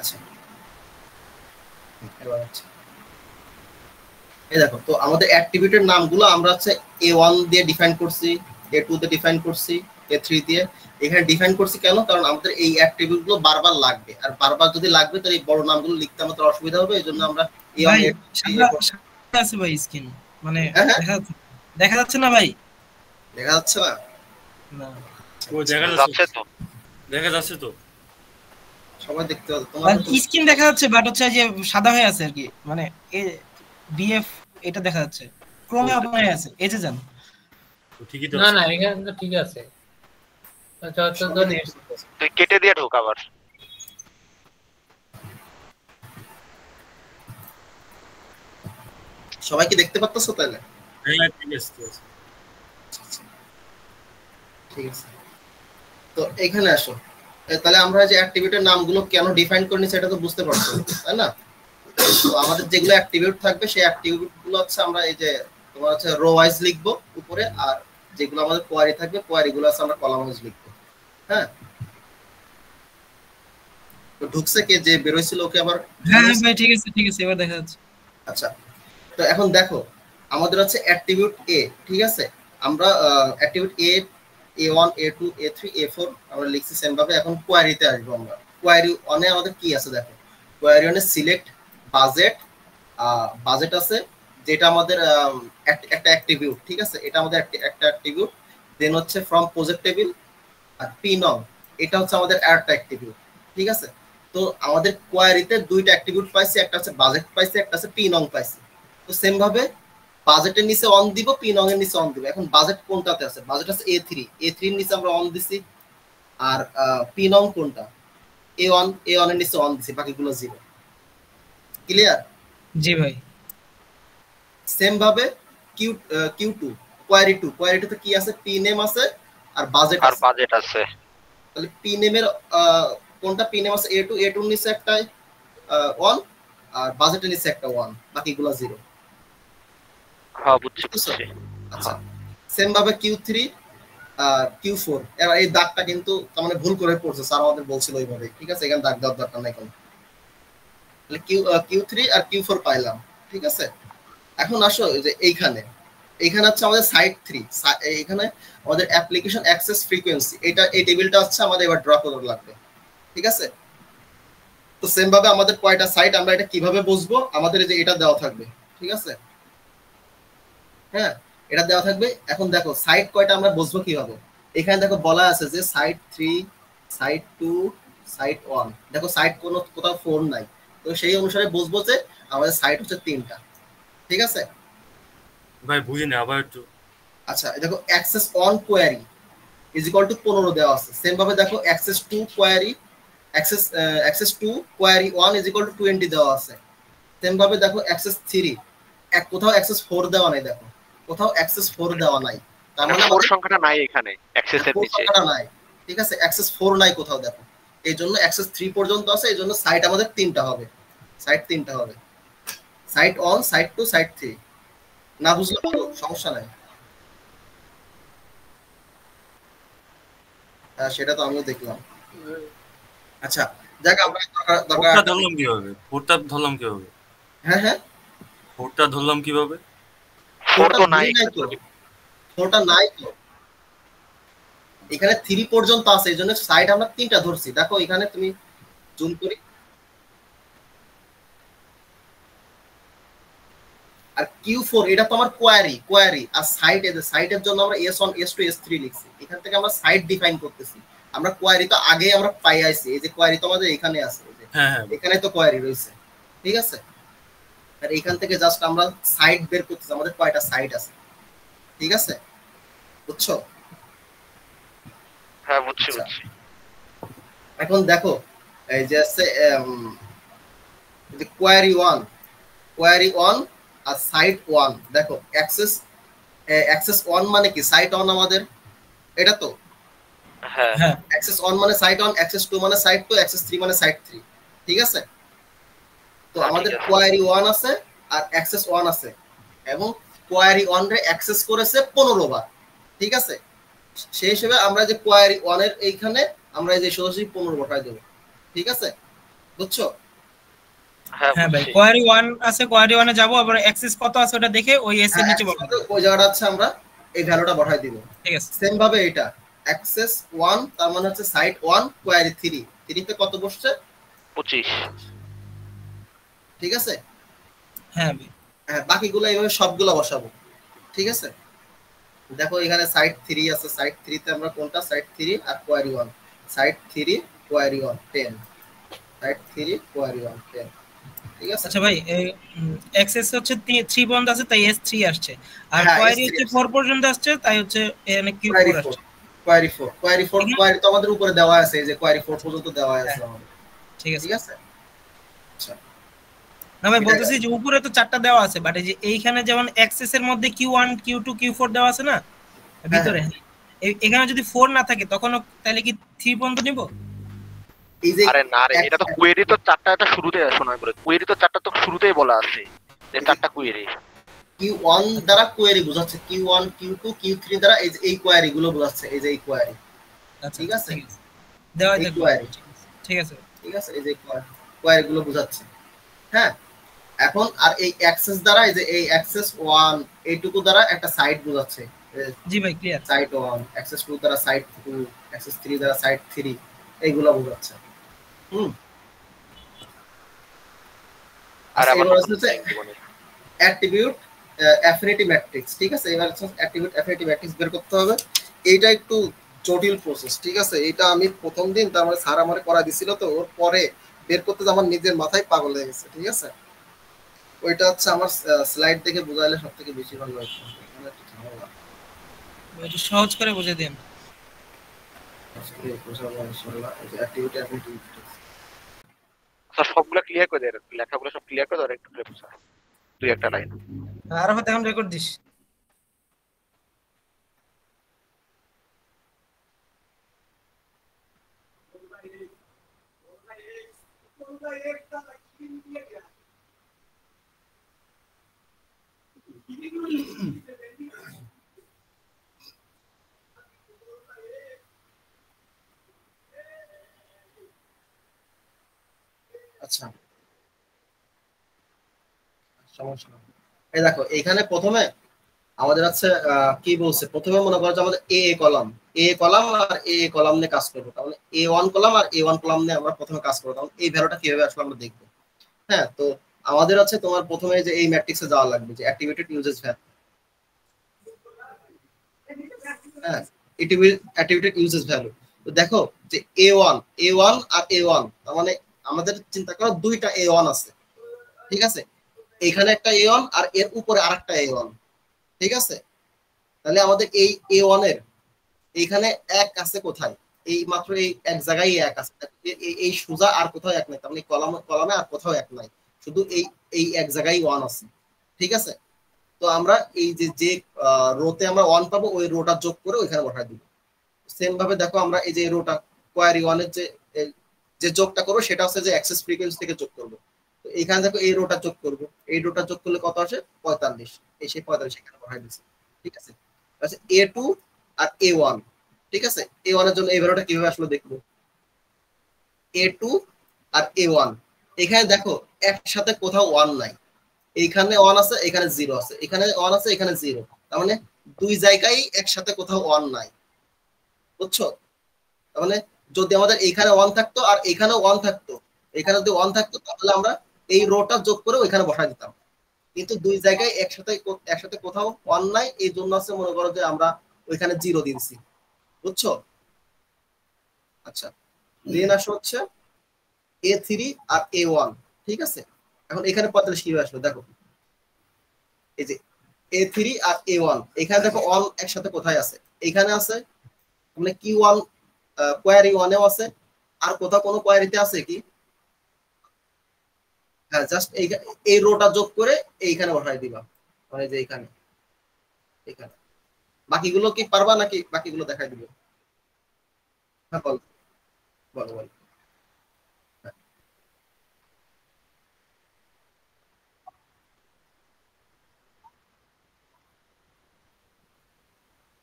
আচ্ছা এবার হচ্ছে এই দেখো, তো আমাদের অ্যাক্টিভিটির নামগুলো আমরা হচ্ছে A1 দিয়ে ডিফাইন করছি, A2 তে ডিফাইন করছি, A3 দিয়ে এখানে ডিফাইন করছি। কেন? কারণ আমাদের এই অ্যাট্রিবিউট গুলো বারবার লাগবে, আর বারবার যদি লাগবে তাহলে এই বড় নামগুলো লিখতে আমাদের অসুবিধা হবে, এই জন্য আমরা A1 আছে ভাই স্ক্রিন, মানে দেখা যাচ্ছে না ভাই? দেখা যাচ্ছে না? না ও দেখা যাচ্ছে তো সবাই দেখতে পাচ্ছে তোমার স্ক্রিন দেখা যাচ্ছে, বাট হচ্ছে যে সাদা হয়ে আছে আর কি, মানে এই বিএফ এটা দেখা যাচ্ছে, ক্রোমে ওপেন হয়ে আছে, এই যে যান। ঠিকই তো, না এখানে তো ঠিক আছে। আচ্ছা তুই কেটে দিয়ে ঢোক আবার। সবাই কি দেখতে পাচ্ছ তাহলে? হ্যাঁ ঠিক আছে ঠিক আছে। তো এখানে আসো, তাহলে আমরা যে অ্যাক্টিভিটির নামগুলো কেন ডিফাইন করিনি সেটা তো বুঝতে পারছো তাই না? তো আমাদের যেগুলো অ্যাক্টিভিটি থাকবে সেই অ্যাক্টিভিটি গুলো হচ্ছে আমরা এই যে তোমার হচ্ছে রো ওয়াইজ লিখবো উপরে, আর যেগুলো আমাদের কোয়ারি থাকবে কোয়ারি গুলো আছে আমরা কলাম ওয়াইজ লিখবো। হ্যাঁ তো ঢুকছে কে যে বের হইছিল ওকে আবার? হ্যাঁ ভাই ঠিক আছে এবার দেখা যাচ্ছে। আচ্ছা তো এখন দেখো আমাদের হচ্ছে অ্যাট্রিবিউট এ, ঠিক আছে? আমরা অ্যাট্রিবিউট এ A1 A2 A3 A4 আমরা লিখছি সেম ভাবে। এখন কোয়ারিতে আসবো আমরা। কোয়ারি অনে আমাদের কি আছে দেখো, কোয়ারি অনে সিলেক্ট বাজেট আছে, যেটা আমাদের একটা অ্যাট্রিবিউট, ঠিক আছে? এটা আমাদের একটা অ্যাট্রিবিউট। দেন হচ্ছে ফ্রম প্রজেক্ট টেবিল আর পি নং, এটা হচ্ছে আমাদের আরেকটা অ্যাট্রিবিউট, ঠিক আছে? তো আমাদের কোয়ারিতে দুইটা অ্যাট্রিবিউট পাইছি, একটা হচ্ছে বাজেট পাইছি, একটা হচ্ছে পি নং পাইছি। তো সেম ভাবে বাজেটের নিচে অন দিব, পি নং এর নিচে অন দিব। এখন বাজেট কোনটাতে আছে? বাজেট আছে A3 এর নিচে আমরা অন দিছি, আর পি নং কোনটা? A1 এর নিচে অন দিছি, বাকিগুলো জিরো। ক্লিয়ার? জি ভাই। সেম ভাবে Q2 কোয়ারি 2 তে কি আছে? পি নেম আছে আর বাজেট আছে। তাহলে পি নেমের কোনটা পি নেম আছে? A2 এর নিচে একটা 1 আর বাজেটের নিচে একটা 1, বাকিগুলো 0। হ্যাঁ বুঝছি। আচ্ছা, সেম ভাবে Q3 Q4, এবার এই দাগটা কিন্তু তার মানে ভুল করে পড়ছে, স্যার আমাদের বলছিল ওইভাবে, ঠিক আছে? এখানে দাগ দেওয়ার দরকার নাই কোনো। তাহলে Q3 আর Q4 পাইলাম, ঠিক আছে? এখন আসো যে এইখানে হচ্ছে আমাদের সাইট 3, এইখানে আমাদের অ্যাপ্লিকেশন অ্যাক্সেস ফ্রিকোয়েন্সি, এই টেবিলটা হচ্ছে আমাদের এবার ড্র করা লাগবে, ঠিক আছে? তো সেম ভাবে আমাদের কয়টা সাইট আমরা এটা কিভাবে বুঝবো? আমাদের যে এটা দেওয়া থাকবে, ঠিক আছে? হ্যাঁ, এটা দেওয়া থাকবে। এখন দেখো সাইট কয়টা আমরা বুঝবো কিভাবে? এখানে দেখো বলা আছে যে সাইট 3, সাইট 2, সাইট 1। দেখো সাইট কোথাও 4 নাই, তো সেই অনুসারে বুঝবো যে আমাদের সাইট হচ্ছে 3টা, ঠিক আছে? ভাই বুঝি না, আবার একটু। আচ্ছা, দেখো access one query is equal to 15 দেওয়া আছে। সেম ভাবে দেখো access two query access two query 1 is equal to 20 দেওয়া আছে। সেম ভাবে দেখো অ্যাক্সেস 3, কোথাও অ্যাক্সেস 4 দেওয়া নাই, দেখো কোথাও অ্যাক্সেস 4 দেওয়া নাই, তার মানে 4 সংখ্যাটা নাই এখানে অ্যাক্সেসের নিচে, সংখ্যাটা নাই, ঠিক আছে? অ্যাক্সেস 4 নাই কোথাও, দেখো এই জন্য অ্যাক্সেস 3 পর্যন্ত আছে, এই জন্য সাইট আমাদের 3টা হবে, সাইট 3টা হবে, সাইট 1, সাইট 2, সাইট 3। না বুঝলে সমস্যা নাই, সেটা তো আমিও দেখলাম। আচ্ছা, দেখ আমরা ফোরটা ধরলাম কিভাবে? হ্যাঁ হ্যাঁ, ফোরটা ধরলাম কিভাবে? ফোরটা নাই ফোরটা নাই তো, এখানে 3 পর্যন্ত আছে, এই জন্য সাইট আমরা 3টা ধরছি। দেখো এখানে তুমি জুম করি, আর Q4 এটা তো আমার কোয়ারি, আর সাইটের জন্য আমরা S1 S2 S3 লিখছি। এখান থেকে আমরা সাইট ডিফাইন করতেছি। আমরা কোয়ারি তো আগে আমরা পাই আইছি, এই যে কোয়ারি তো আমাদের এখানে আছে, এখানে তো কোয়ারি রয়েছে, ঠিক আছে? আর এখান থেকে জাস্ট আমরা সাইট বের করতেছি, আমাদের কয়টা সাইট আছে, ঠিক আছে? বুঝছো? হ্যাঁ বুঝছি। এখন দেখো এই যে আছে কোয়ারি 1 আর সাইট 1, দেখো অ্যাক্সেস 1 মানে কি? সাইট 1 আমাদের, এটা তো হ্যাঁ অ্যাক্সেস 1 মানে সাইট 1, অ্যাক্সেস 2 মানে সাইট 2, অ্যাক্সেস 3 মানে সাইট 3, ঠিক আছে? তো আমাদের কোয়ারি 1 আছে আর অ্যাক্সেস 1 আছে, এবং কোয়ারি 1 রে অ্যাক্সেস করেছে 15 বার, ঠিক আছে? সেই হিসেবে আমরা যে কোয়ারি 1 এর এইখানে আমরা এই যে সোজাসুজি 15 বসাই দেব, ঠিক আছে? বুঝছো? হ্যাঁ ভাই, কোয়ারি 1 আছে, কোয়ারি 1 এ যাব, আবার অ্যাক্সেস কত আছে ওটা দেখে ওই এস এর নিচে বসাবো, ওই জায়গাটা আছে আমরা এই ভ্যালুটা বসাই দিব, ঠিক আছে? সেম ভাবে এটা অ্যাক্সেস 1 তার মানে হচ্ছে সাইট 1 কোয়ারি 3 তে কত বসছে? 25, ঠিক আছে? হ্যাঁ ভাই, হ্যাঁ, বাকিগুলো এইভাবে সবগুলো বসাবো, ঠিক আছে? দেখো এখানে সাইট 3 আছে, সাইট 3 তে আমরা কোনটা? সাইট 3 আর query 1, site 3 query 1 10, site 3 query 1 10, ঠিক আছে? আচ্ছা ভাই, অ্যাক্সেস হচ্ছে 3 পর্যন্ত আছে তাই S3 আসছে, আর কোয়ারি হচ্ছে 4 পর্যন্ত আসছে তাই হচ্ছে এখানে Q4 আসছে। কোয়ারি 4 কোয়ারি তো আমাদের উপরে দেওয়া আছে, এই যে কোয়ারি 4 পর্যন্ত দেওয়া আছে আমাদের, ঠিক আছে? আচ্ছা, না ভাই বলতেছি যে উপরে তো 4টা দেওয়া আছে, বাট এই যে এইখানে যেমন অ্যাক্সেস এর মধ্যে Q1 Q2 Q4 দেওয়া আছে না ভিতরে, এখানে যদি 4 না থাকে তখন তাহলে কি 3 পর্যন্ত নিব? আরে না রে, এটা তো কোয়েরি তো 4টা শুরুতে শোনা করে, কোয়েরি তো 4টা তো শুরুতেই বলা আছে যে 4টা কোয়েরি। Q1 দ্বারা কোয়েরি বোঝাচ্ছে, Q1 Q2 Q3 দ্বারা এই কোয়েরি গুলো বোঝাচ্ছে, এই যে এই কোয়েরি, ঠিক আছে? দেওয়া থাকবে, ঠিক আছে, ঠিক আছে? এই যে কোয়েরি গুলো বোঝাচ্ছে, হ্যাঁ। এখন আর এই অ্যাক্সেস দ্বারা, এই যে এই অ্যাক্সেস 1 এইটুকু দ্বারা একটা সাইট বোঝাচ্ছে। জি ভাই, ক্লিয়ার। সাইট 1, অ্যাক্সেস 2 দ্বারা সাইট 2, অ্যাক্সেস 3 দ্বারা সাইট 3, এইগুলো বোঝাচ্ছে। আর এবার হচ্ছে অ্যাট্রিবিউট অ্যাফিনিটি ম্যাট্রিক্স, ঠিক আছে? এবার হচ্ছে অ্যাট্রিবিউট অ্যাফিনিটি ম্যাট্রিক্স বের করতে হবে। এইটা একটু জটিল প্রসেস, ঠিক আছে? এটা আমি প্রথম দিন তার মানে স্যার আমারে করা দিছিল, তো ওর পরে বের করতে আমার নিজের মাথায় পাগল হয়ে গেছে, ঠিক আছে? ওইটা হচ্ছে আমার স্লাইড দেখে বুঝাইলে সবথেকে বেশি ভালো লাগবে, এখানে একটু ঝামেলা। একটু সহজ করে বুঝিয়ে দেন। স্যার সবগুলো ক্লিয়ার করে দেয়, লেখাগুলো সব ক্লিয়ার করে দেয় একটু করে স্যার, দুই একটা লাইন। আর হয়তো এখন রেকর্ড দিস। আচ্ছা সমস্যা নেই। এই দেখো এখানে প্রথমে আমাদের আছে কি বলছে, প্রথমে মনে করো যে আমাদের এ কলাম আর এ কলাম নিয়ে কাজ করবো, তাহলে A1 কলাম আর A1 কলাম নিয়ে আমরা প্রথমে কাজ করবো। তাহলে এই ভ্যালুটা কিভাবে আসলে আমরা দেখবো। হ্যাঁ, তো আমাদের আছে তোমার প্রথমে যে এই ম্যাট্রিক্সে যাওয়া লাগবে যে অ্যাক্টিভেটেড ইউজেস ভ্যালু। হ্যাঁ, অ্যাক্টিভেটেড ইউজেস ভ্যালু। তো দেখো যে A1 আর A1, তার মানে আমাদের চিন্তা করো দুইটা A1 আছে, ঠিক আছে, এখানে একটা A1 আর এর উপরে আরেকটা A1, ঠিক আছে। তাহলে আমাদের এই A1 এর এইখানে এক আছে কোথায়, এই মাত্র এই এক জায়গায় এক আছে, এই সোজা আর কোথাও এক নাই, তার মানে কলামে আর কোথাও এক নাই, শুধু এই এক জায়গায় 1 আছে, ঠিক আছে। তো আমরা এই যে রোতে আমরা 1 পাবো, ওই রোটা যোগ করে ওইখানে বসাই দিব। সেম ভাবে দেখো আমরা এই যে রোটা কোয়ারি 1 এর যে যোগটা করবো সেটা হচ্ছে যে অ্যাক্সেস ফ্রিকোয়েন্সি থেকে যোগ করবো। তো এখানে দেখো এই রোটা যোগ করবো, এই রোটা যোগ করলে কত আসে 45, এই সেই 45 এখানে বসাই দিচ্ছি, ঠিক আছে। আচ্ছা A2 আর A1, ঠিক আছে, A1 এর জন্য এই ভ্যালুটা কিভাবে আসলে দেখবো। A2 আর A1 এখানে দেখো একসাথে কোথাও 1 নাই, এইখানে 1 আছে, এখানে 0 আছে, এখানে 1 আছে, এখানে 0, তার মানে দুই জায়গায় একসাথে কোথাও 1 নাই, বুঝছো। তার মানে যদি আমাদের এইখানে 1 থাকতো আর এখানেও 1 থাকতো, এখানে যদি 1 থাকতো তাহলে আমরা এই রোটা যোগ করে ওইখানে বসাই দিতাম, কিন্তু দুই জায়গায় একসাথে কোথাও 1 নাই, এই জন্য আছে মনে করো যে আমরা ওইখানে 0 দিয়েছি, বুঝছো। আচ্ছা, দেন আসো হচ্ছে A3 আর A1, ঠিক আছে। এখন এখানে 45 কিভাবে আসলো দেখো, এই যে A3 আর A1 এখানে দেখো 1 একসাথে কোথায় আছে, এখানে আছে, মানে Q1 কোয়ারি 1 এও আছে, আর কোথাও কোনো কোয়ারিতে আছে কি, হ্যাঁ জাস্ট এই রোটা যোগ করে এইখানে বসাই দিবা, মানে যে এখানে বাকিগুলো কি পারবা নাকি বাকিগুলো দেখাই দিব। হ্যাঁ বল বল বল।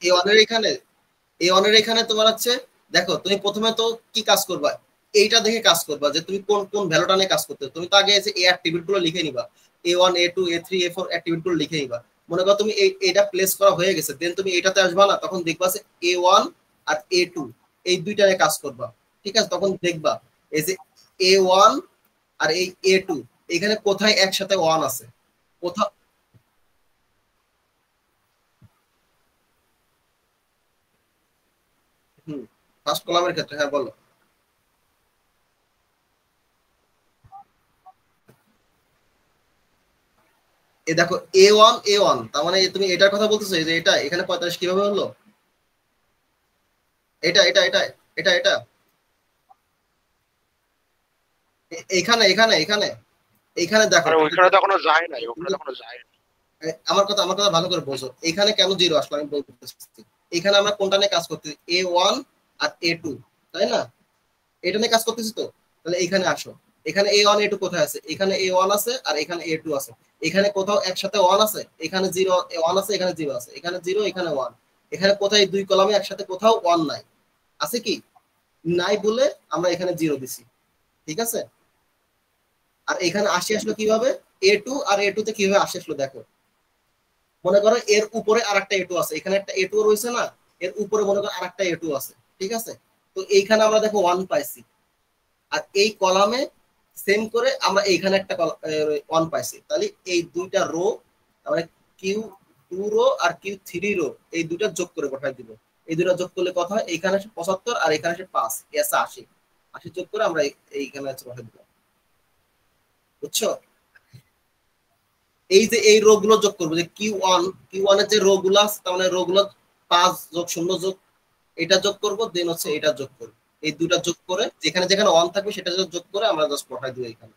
A1 এর এখানে তোমার হচ্ছে দেখো তুমি প্রথমে তো কি কাজ করবা, এইটা দেখে কাজ করবা যে তুমি কোন কোন ভ্যালুটা নিয়ে কাজ করতে, তুমি তো আগে এসে এ অ্যাট্রিবিউট গুলো লিখে নিবা, A1 A2 A3 A4 attribute গুলো লিখে নিবা। মনে করো তুমি এইটা প্লেস করা হয়ে গেছে, দেন তুমি এটাতে আসবা না, তখন দেখবা যে A1 আর A2 এই দুইটা নিয়ে কাজ করবা, ঠিক আছে। তখন দেখবা এই যে A1 আর এই A2 এখানে কোথায় একসাথে 1 আছে, কোথাও ফার্স্ট কলামের ক্ষেত্রে, হ্যাঁ বলো। এই দেখো A1 তার মানে তুমি এটার কথা বলতেছো, এই যে এটা এখানে 45 কিভাবে হলো, এটা এটা এটা এটা এটা এইখানে এখানে এখানে এইখানে দেখো, ওইখানে তো এখনো যায় নাই, ওখানে তো এখনো যায় নাই। আমার কথা ভালো করে বোঝো, এখানে কেন 0 আসলো আমি বলতেছি। এখানে আমরা কোনটা নিয়ে কাজ করতেছি, A1 আর A2, তাই না, এটা নিয়ে কাজ করতেছি তো। তাহলে এখানে আসো, এখানে A1 A2 কোথায় আছে, এখানে A1 আছে আর এখানে A2 আছে, এখানে কোথাও একসাথে 1 আছে, এখানে 0 1 আছে, এখানে 0 আছে, এখানে 0 এখানে 1, এখানে কোথায় দুই কলামে একসাথে কোথাও 1 নাই, আছে কি নাই বলে আমরা এখানে 0 দিছি, ঠিক আছে। আর এখানে আসি আসলো কিভাবে, A2 আর A2 তে কিভাবে আসি আসলো দেখো, মনে করো এর উপরে আরেকটা A2 আছে, এখানে একটা A2 রয়েছে না, এর উপরে মনে করো আরেকটা A2 আছে, ঠিক আছে। তো এইখানে আমরা দেখো 1 পাইছি, আর এই কলামে সেম করে আমরা এইখানে একটা 1 পাইছি, তাহলে এই দুইটা রো, মানে Q2 রো আর Q3 রো এই দুইটা যোগ করে বসাই দিব। এই দুইটা যোগ করলে কত হয়, এইখানে আসে 75 আর এখানে আসে 5, এসে 80 যোগ করে আমরা এইখানে বসাই দিব, বুঝছো। এই যে এই রো গুলো যোগ করবো, যে Q1 এর যে রো গুলো আছে, তার মানে রো গুলো 5 যোগ 0 যোগ এটা যোগ করবো, দেন হচ্ছে এটা যোগ করবো, এই দুটা যোগ করে যেখানে যেখানে 1 থাকবে সেটা যোগ করে আমরা জাস্ট বসাই দিই এখানে।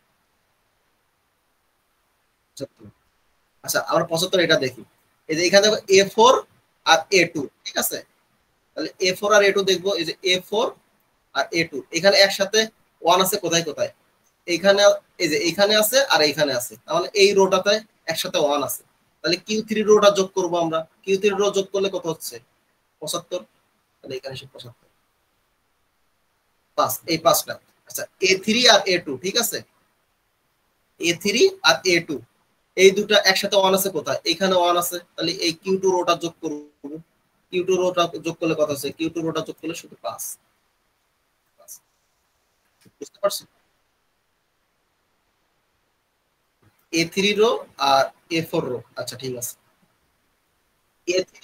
আচ্ছা আমরা 75 এটা দেখি। এই যে এখানে দেখো A4 আর A2, ঠিক আছে? তাহলে A4 আর A2 দেখবো। এই যে A4 আর A2 এখানে একসাথে 1 আছে কোথায় কোথায়? এইখানে, এই যে এইখানে আছে আর এইখানে আছে, তাহলে এই রোটাতে একসাথে 1 আছে। তাহলে Q3 রোটা যোগ করব আমরা। Q3 রো যোগ করলে কত হচ্ছে? 75। তাহলে এখানে এসে 75 5, এই 5টা। আচ্ছা A3 আর A2, ঠিক আছে? A3 আর A2 এই দুটো একসাথে 1 আছে কোথায়? এখানে 1 আছে, তাহলে এই Q2 রোটা যোগ করব। Q2 রোটা যোগ করলে কত আছে? Q2 রোটা যোগ করলে শুধু 5। বুঝতে পারছেন? A3 রো আর A4 রো। আচ্ছা ঠিক আছে। A3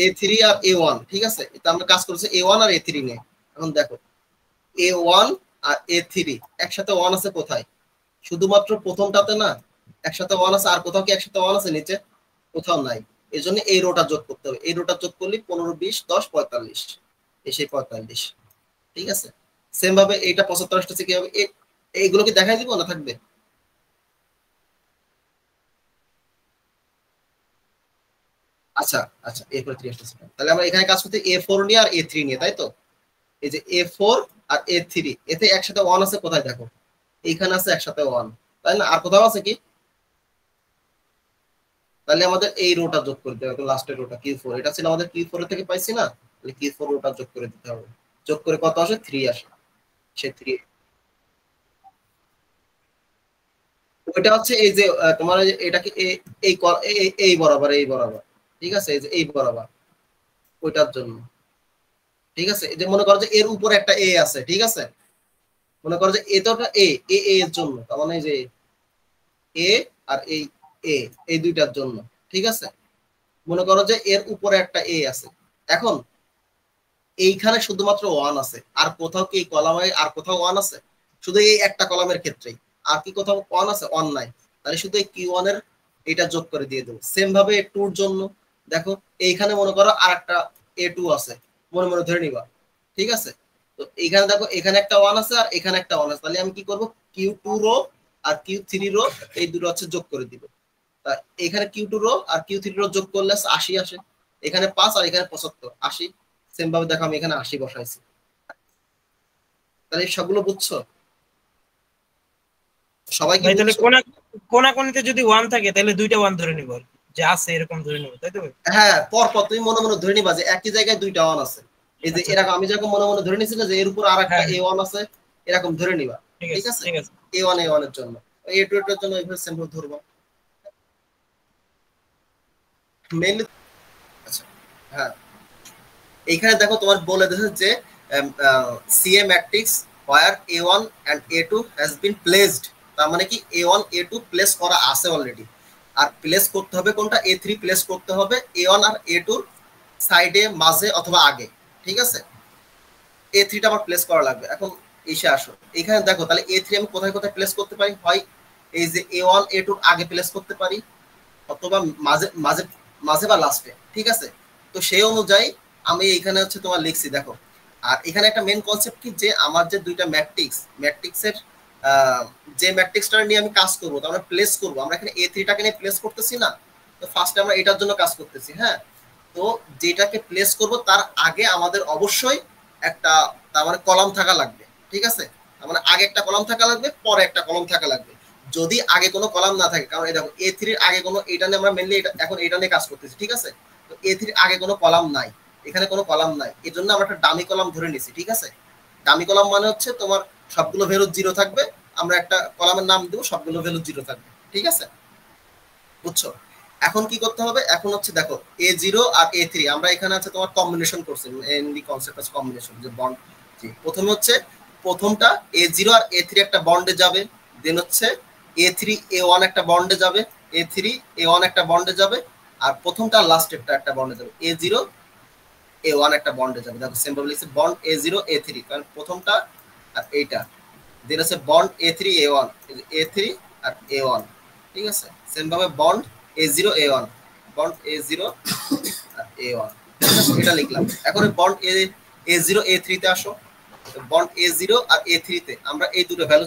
A3 আর A1, ঠিক আছে? এটা আমরা কাজ করছি A1 আর A3 নিয়ে। এখন দেখো A1 আর A3 একসাথে 1 আছে কোথায়? শুধুমাত্র প্রথমটাতে না, একসাথে 1 আছে। আর কোথাও কি একসাথে 1 আছে? নিচে কোথাও নাই। এজন্য এই রোটা যোগ করতে হবে। এই রোটা যোগ করলে 15 20 10 45, এসে 45, ঠিক আছে? সেম ভাবে এইটা 75 আসছে কি হবে? এইগুলো কি দেখাই দিব না থাকবে? আচ্ছা আচ্ছা, A4 3 আসছে। তাহলে আমরা এখানে কাজ করতে A4 নিয়ে আর A3 নিয়ে, তাই তো? এই যে A4 আর A3 এতে একসাথে 1 আছে কোথায়? দেখো এইখানে আছে একসাথে 1, তাই না? আর কোথাও আছে কি? তাহলে আমাদের এই রোটা যোগ করতে হবে, লাস্টের রোটা Q4। এটা ছিল আমাদের Q4 থেকে পাইছি না, তাহলে Q4 রোটা যোগ করে দিতে হবে। যোগ করে কত আসে? 3 আসে। সে 3 ওইটা হচ্ছে এই যে তোমার এটাকে এই এই বরাবর, এই বরাবর, ঠিক আছে? এই যে এই বরাবর ওইটার জন্য, ঠিক আছে? এই যে মনে করো যে এর উপরে একটা এ আছে, ঠিক আছে? মনে করো যে এটা এ এ এর জন্য, তার মানে যে এ আর এই এ এই দুইটার জন্য, ঠিক আছে? মনে করো যে এর উপরে একটা এ আছে। এখন এইখানে শুধুমাত্র 1 আছে, আর কোথাও কি কলামে আর কোথাও 1 আছে? শুধু এই একটা কলামের ক্ষেত্রেই। আর কি কোথাও 1 আছে? 1 নাই। তাহলে শুধু এই Q1 এর এটা যোগ করে দিয়ে দেবো। সেম ভাবে 2 এর জন্য দেখো এইখানে মনে করো আরেকটা A2 আছে, মনে মনে ধরে নিবা, ঠিক আছে? তো এইখানে দেখো এখানে একটা 1 আছে আর এখানে একটা 1 আছে। তাহলে আমি কি করব? Q2 রো আর Q3 রো এই দুটো হচ্ছে যোগ করে দিব। তা এখানে Q2 রো আর Q3 রো যোগ করলে 80 আসে। এখানে 5 আর এখানে 75, 80। সেম ভাবে দেখো আমি এখানে 80 বসাইছি। তাহলে সবগুলো বুঝছো? সবাই কি ভাই তাহলে বুঝছো? কোনাকুনিতে যদি 1 থাকে তাহলে দুইটা 1 ধরে নিব, যে আছে এরকম ধরে নিব, তাই তো ভাই? হ্যাঁ, পর পর তুমি মনে মনে ধরে নিবা যে একই জায়গায় দুইটা 1 আছে। এই যে আচ্ছা, এরকম আমি যেরকম মনে মনে ধরে নিছি না যে এর উপর আরেকটা হ্যাঁ, A1 আছে, এরকম ধরে নিবা, ঠিক ঠিক আছে আছে? ঠিক আছে। A1 A1 এর জন্য, A2 এর জন্য এইভাবে সিম্বল ধরবা মেইনলি। আচ্ছা হ্যাঁ, এইখানে দেখো তোমার বলে দিয়েছে যে CA matrix where A1 and A2 has been placed। তার মানে কি A1 A2 প্লেস করা আছে অলরেডি, আর প্লেস করতে হবে কোনটা? A3 প্লেস করতে হবে A1 আর A2 সাইডে, মাঝে অথবা আগে, ঠিক আছে? A3 টা আমার প্লেস করা লাগবে। এখন এসে আসো এখানে দেখো, তাহলে A3 আমি কোথায় কোথায় প্লেস করতে পারি? হয় এই যে A1 A2 আগে প্লেস করতে পারি, অথবা মাঝে মাঝে মাঝে বা লাস্টে, ঠিক আছে? তো সেই অনুযায়ী আমি এখানে হচ্ছে তোমার লিখছি দেখো। আর এখানে একটা মেন কনসেপ্ট কি, যে আমার যে দুইটা ম্যাট্রিক্সের যে ম্যাট্রিক্সটা নিয়ে আমি কাজ করবো, তার মানে প্লেস করবো, আমরা এখানে A3 টাকে নিয়ে প্লেস করতেছি না। তো ফার্স্টে আমরা এটার জন্য কাজ করতেছি, হ্যাঁ? তো যেটাকে প্লেস করব তার আগে আমাদের অবশ্যই একটা, তার মানে কলাম থাকা লাগবে, ঠিক আছে? তার মানে আগে একটা কলাম থাকা লাগবে, পরে একটা কলাম থাকা লাগবে। যদি আগে কোনো কলাম না থাকে, কারণ এই দেখো A3 এর আগে কোনো, এটা নিয়ে আমরা মেইনলি এখন এটা নিয়ে কাজ করতেছি, ঠিক আছে? তো A3 এর আগে কোনো কলাম নাই, এখানে কোনো কলাম নাই, এই জন্য আমরা একটা ডামি কলাম ধরে নিছি, ঠিক আছে? ডামি কলাম মানে হচ্ছে তোমার সবগুলো ভ্যালু 0 থাকবে, আমরা একটা কলামের নাম দেবো, সবগুলো ভ্যালু 0 থাকবে, ঠিক আছে? বুঝছো? এখন কি করতে হবে? এখন হচ্ছে দেখো A0 আর A3 আমরা এখানে আছে তোমার কম্বিনেশন করছি, মেইনলি কনসেপ্ট আছে কম্বিনেশন, যে বন্ড। প্রথমে হচ্ছে প্রথমটা A0 আর A3 একটা বন্ডে যাবে, দেন হচ্ছে A3 A1 একটা বন্ডে যাবে, A3 A1 একটা বন্ডে যাবে, আর প্রথমটা লাস্টেরটা একটা বন্ডে যাবে, A0 A1 একটা বন্ডে যাবে। দেখো সিম্পল লিখছে বন্ড A0 A3, কারণ প্রথমটা আর এইটা, দেন হচ্ছে বন্ড A3 A1, A3 আর A1, ঠিক আছে? সেম ভাবে bond A0 A1, bond A0 আর A1, এটা লিখলাম। এখন বন্ড A0 A3 তে আসো, বন্ড A0 আর A3 তে আমরা এই দুটো ভ্যালু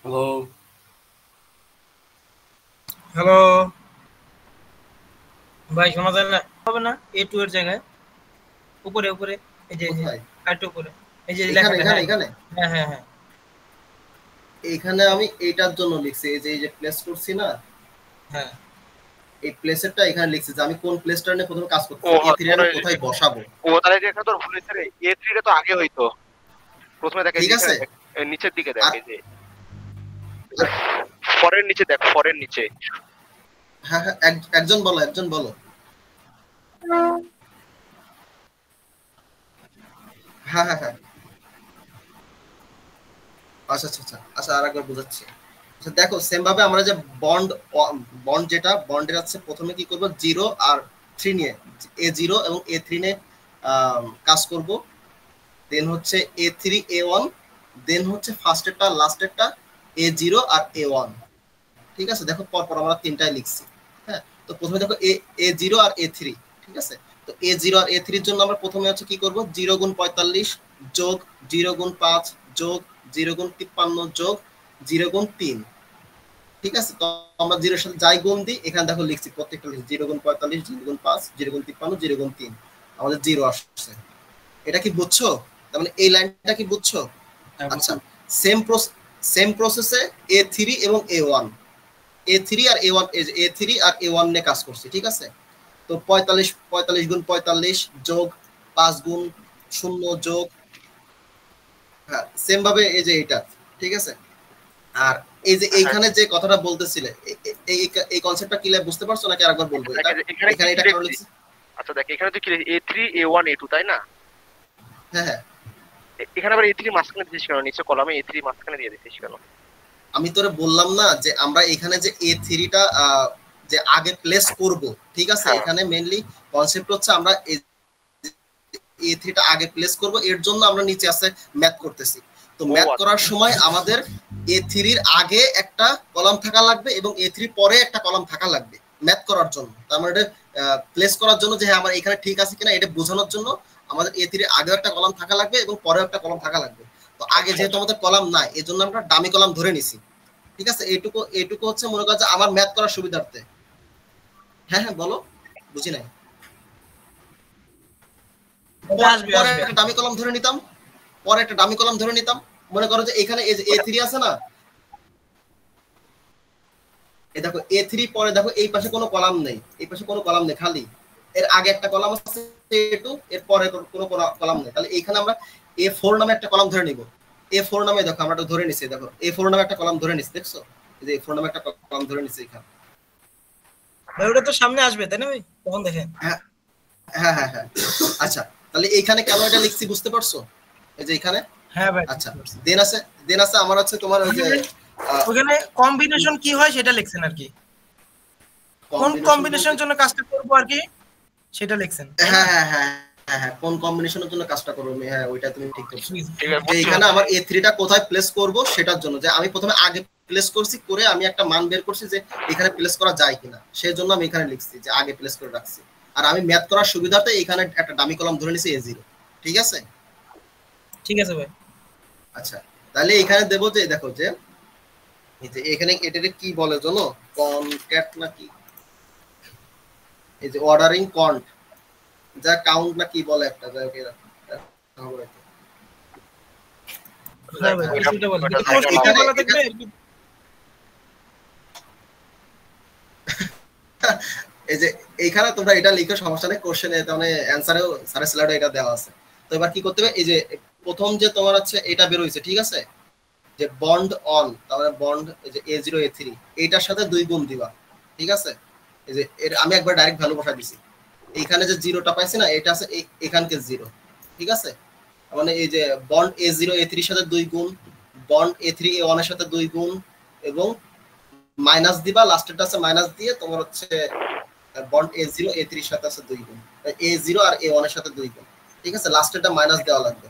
হ্যালো হ্যালো ভাই, শোনা যায় না? হবে না A2 এর জায়গায় উপরে উপরে এই যে আরেকটু উপরে এই যে এখানে লেখাটা। এখানে হ্যাঁ হ্যাঁ হ্যাঁ, এইখানে আমি এইটার জন্য লিখছি, এই যে প্লেস করছি না, হ্যাঁ এই প্লেসেরটা এখানে লিখছি যে আমি কোন প্লেসটা নিয়ে প্রথমে কাজ করতেছি, ও, A3 এর কোথায় বসাবো। ও তাহলে এখানে তোর ভুল হয়েছে রে, A3 টা তো আগে হইতো। প্রথমে দেখে ঠিক আছে, নিচের দিকে দেখে যে ফরের নিচে দেখ, ফরের নিচে। হ্যাঁ হ্যাঁ, একজন বলো। হ্যাঁ হ্যাঁ হ্যাঁ, আচ্ছা আচ্ছা আচ্ছা আচ্ছা, আরেকবার বোঝাচ্ছি। আচ্ছা দেখো, সেম ভাবে আমরা যে বন্ড যেটা বন্ডের আছে, প্রথমে কি করব 0 আর 3 নিয়ে, A0 এবং A3 নিয়ে কাজ করব। দেন হচ্ছে A3 A1, দেন হচ্ছে ফার্স্টেরটা লাস্টেরটা A0 আর A1। ঠিক আছে, দেখো পরপর আমরা তিনটাই লিখছি। হ্যাঁ, তো প্রথমে দেখো A0 আর A3। ঠিক আছে, তো A0 আর A3 এর জন্য আমরা প্রথমে হচ্ছে কি করব, 0 গুণ 45 যোগ 0 গুণ 5 যোগ 0 গুণ 53 যোগ 0 গুণ 3। ঠিক আছে, তো আমরা 0 এর সাথে যাই গুণ দিই, এখানে দেখো লিখছি প্রত্যেকটা লিখছি 0 গুণ 45 0 গুণ 5 0 গুণ 53 0 গুণ 3, আমাদের 0 আসছে। এটা কি বুঝছো? তার মানে এই লাইনটা কি বুঝছো? আচ্ছা, সেম প্রসেসে A3 এবং A1 আর A1 A3 আর A1 নিয়ে কাজ করছি। ঠিক আছে, তো 45 গুণ 45 যোগ 5 গুণ 0 যোগ, হ্যাঁ সেম ভাবে এই যে এটা। ঠিক আছে, আর এই যে এইখানে যে কথাটা বলতেছিলে, এই কনসেপ্টটা ক্লিয়ার বুঝতে পারছো নাকি আরেকবার বলবো? এখানে এটা কেন লিখছি? আচ্ছা দেখ, এখানে তো কি A3 A1 A2 তাই না? হ্যাঁ হ্যাঁ, এখানে আবার A3 মাঝখানে দিছিস কেন? নিচে কলামে A3 মাঝখানে দিয়ে দিছিস কেন? আমি তোরে বললাম না যে আমরা এখানে যে A3 টা যে আগে প্লেস করব। ঠিক আছে, এখানে মেইনলি কনসেপ্ট হচ্ছে আমরা A3 টা আগে প্লেস করব, এর জন্য আমরা নিচে আছে ম্যাথ করতেছি। তো ম্যাথ করার সময় আমাদের A3 এর আগে একটা কলাম থাকা লাগবে এবং A3 পরে একটা কলাম থাকা লাগবে ম্যাথ করার জন্য। তার মানে প্লেস করার জন্য যে হ্যাঁ আমার এখানে ঠিক আছে কিনা এটা বোঝানোর জন্য আমাদের A3 এর আগে একটা কলাম থাকা লাগবে এবং পরে একটা কলাম থাকা লাগবে। তো আগে যেহেতু আমাদের কলাম নাই, এজন্য আমরা ডামি কলাম ধরে নিছি। ঠিক আছে, এইটুকু হচ্ছে মনে করা যে আমার ম্যাথ করার সুবিধার্থে। হ্যাঁ হ্যাঁ বলো, বুঝি নাই। পরে একটা ডামি কলাম ধরে নিতাম, মনে করো যে এখানে A3 আছে না, এই দেখো A3 পরে দেখো এই পাশে কোনো কলাম নেই, খালি। এর আগে একটা কলাম আছে A2, এর পরে কোনো কলাম নেই। তাহলে এইখানে আমরা A4 নামে একটা কলাম ধরে নিব। A4 নামে দেখো আমরা ধরে নিছি, দেখো A4 নামে একটা কলাম ধরে নিছি, দেখছো এই যে A4 নামে একটা কলাম ধরে নিছি এখানে। ওটা তো সামনে আসবে তাই না ভাই, তখন দেখেন। হ্যাঁ হ্যাঁ হ্যাঁ হ্যাঁ, আচ্ছা তাহলে এইখানে কেন এটা লিখছি বুঝতে পারছো? এই যে এখানে, হ্যাঁ ভাই। আচ্ছা দেন আছে আমার হচ্ছে তোমার ওই যে ওখানে কম্বিনেশন কি হয় সেটা লিখছেন আর কি, কোন কম্বিনেশনের জন্য কাজটা করব আর কি সেটা লিখছেন। হ্যাঁ হ্যাঁ হ্যাঁ হ্যাঁ, কোন কম্বিনেশনের জন্য কাজটা করব, হ্যাঁ ওইটা তুমি ঠিক করছো। এইখানে আমার A3 টা কোথায় প্লেস করব সেটার জন্য, যে আমি প্রথমে আগে প্লেস করছি, করে আমি একটা মান বের করছি যে এখানে প্লেস করা যায় কিনা, সেই জন্য আমি এখানে লিখছি যে আগে প্লেস করে রাখছি। আর আমি ম্যাথ করার সুবিধাতে এখানে একটা ডামি কলাম ধরে নিছি A0। ঠিক আছে ভাই। আচ্ছা, তাহলে এখানে দেব যে দেখো যে এই যে এখানে এটাকে কি বলে জানো, কনক্যাট নাকি, এই যে অর্ডারিং কন্ট, যা কাউন্ট না কি বলে একটা, যা ওকে হ্যাঁ ভাই, কিছুটা বলে এটা বলা থাকবে। এই যে এইখানে তোমরা এটা লিখো, সমস্যা নেই, কোশ্চেনে এটা মানে অ্যানসারেও স্যারের স্লাইডে এটা দেওয়া আছে। তো এবার কি করতে হবে, এই যে প্রথম যে তোমার হচ্ছে এটা বের হইছে, ঠিক আছে, যে বন্ড অন, তাহলে বন্ড এই যে A0 A3 এইটার সাথে 2 গুণ দিবা। ঠিক আছে, এই যে আমি একবার ডাইরেক্ট ভ্যালু বসাই দিছি, এইখানে যে 0টা পাইছি না, এটা আছে এখানকে 0। ঠিক আছে, মানে এই যে বন্ড A0 A3 এর সাথে 2 গুণ, বন্ড A3 A1 এর সাথে 2 গুণ, এবং মাইনাস দিবা, লাস্টেরটা আছে মাইনাস দিয়ে তোমার হচ্ছে বন্ড A0 A3 এর সাথে আছে 2 গুণ, A0 আর A1 এর সাথে 2 গুণ। ঠিক আছে, লাস্টেরটা মাইনাস দেওয়া লাগবে।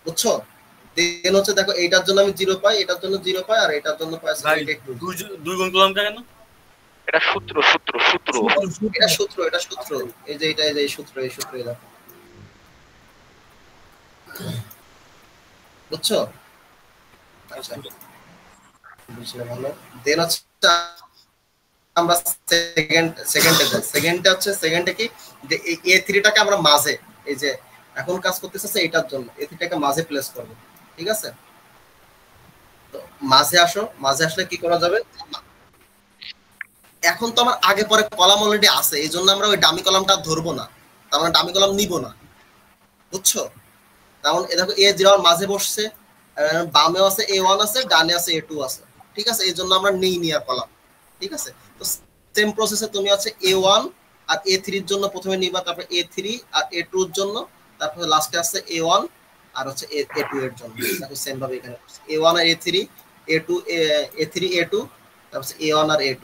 বুঝছো? দেন হচ্ছে দেখো এইটার জন্য আমি 0 পাই, এটার জন্য 0 পাই, আর এটার জন্য পাই ভাই দুই গুণ করলাম কেন? এটা সূত্র এটা সূত্র এই যে এটা এই সূত্র এই দেখো, বুঝছো? আচ্ছা বুঝলে ভালো। দেন হচ্ছে আমরা সেকেন্ডে কি যে এই A3 টাকে আমরা মাঝে, এই যে এখন কাজ করতেছে এটার জন্য A3 টাকে মাঝে প্লেস করব, ঠিক আছে? তো মাঝে আসলে কি করা যাবে, এখন তো আমার আগে পরে কলাম অলরেডি আছে, এই জন্য আমরা ওই ডামি কলামটা ধরবো না, তার মানে ডামি কলাম নিব না, বুঝছো? তেমন এ দেখো A0 মাঝে বসছে, বামেও আছে A1 আছে, ডানে আছে A2 আছে, ঠিক আছে? এই জন্য আমরা নেই নিয়া কলাম, ঠিক আছে? তো সেম প্রসেসে তুমি আছে A1 আর A3 এর জন্য প্রথমে নিবা, তারপর A3 আর A2 এর জন্য, তারপর লাস্টে আছে A1 আর হচ্ছে A2 এর জন্য। দেখো সেম ভাবে এখানে A1 আর A3, A2 A3 A2, তারপর A1 আর A2,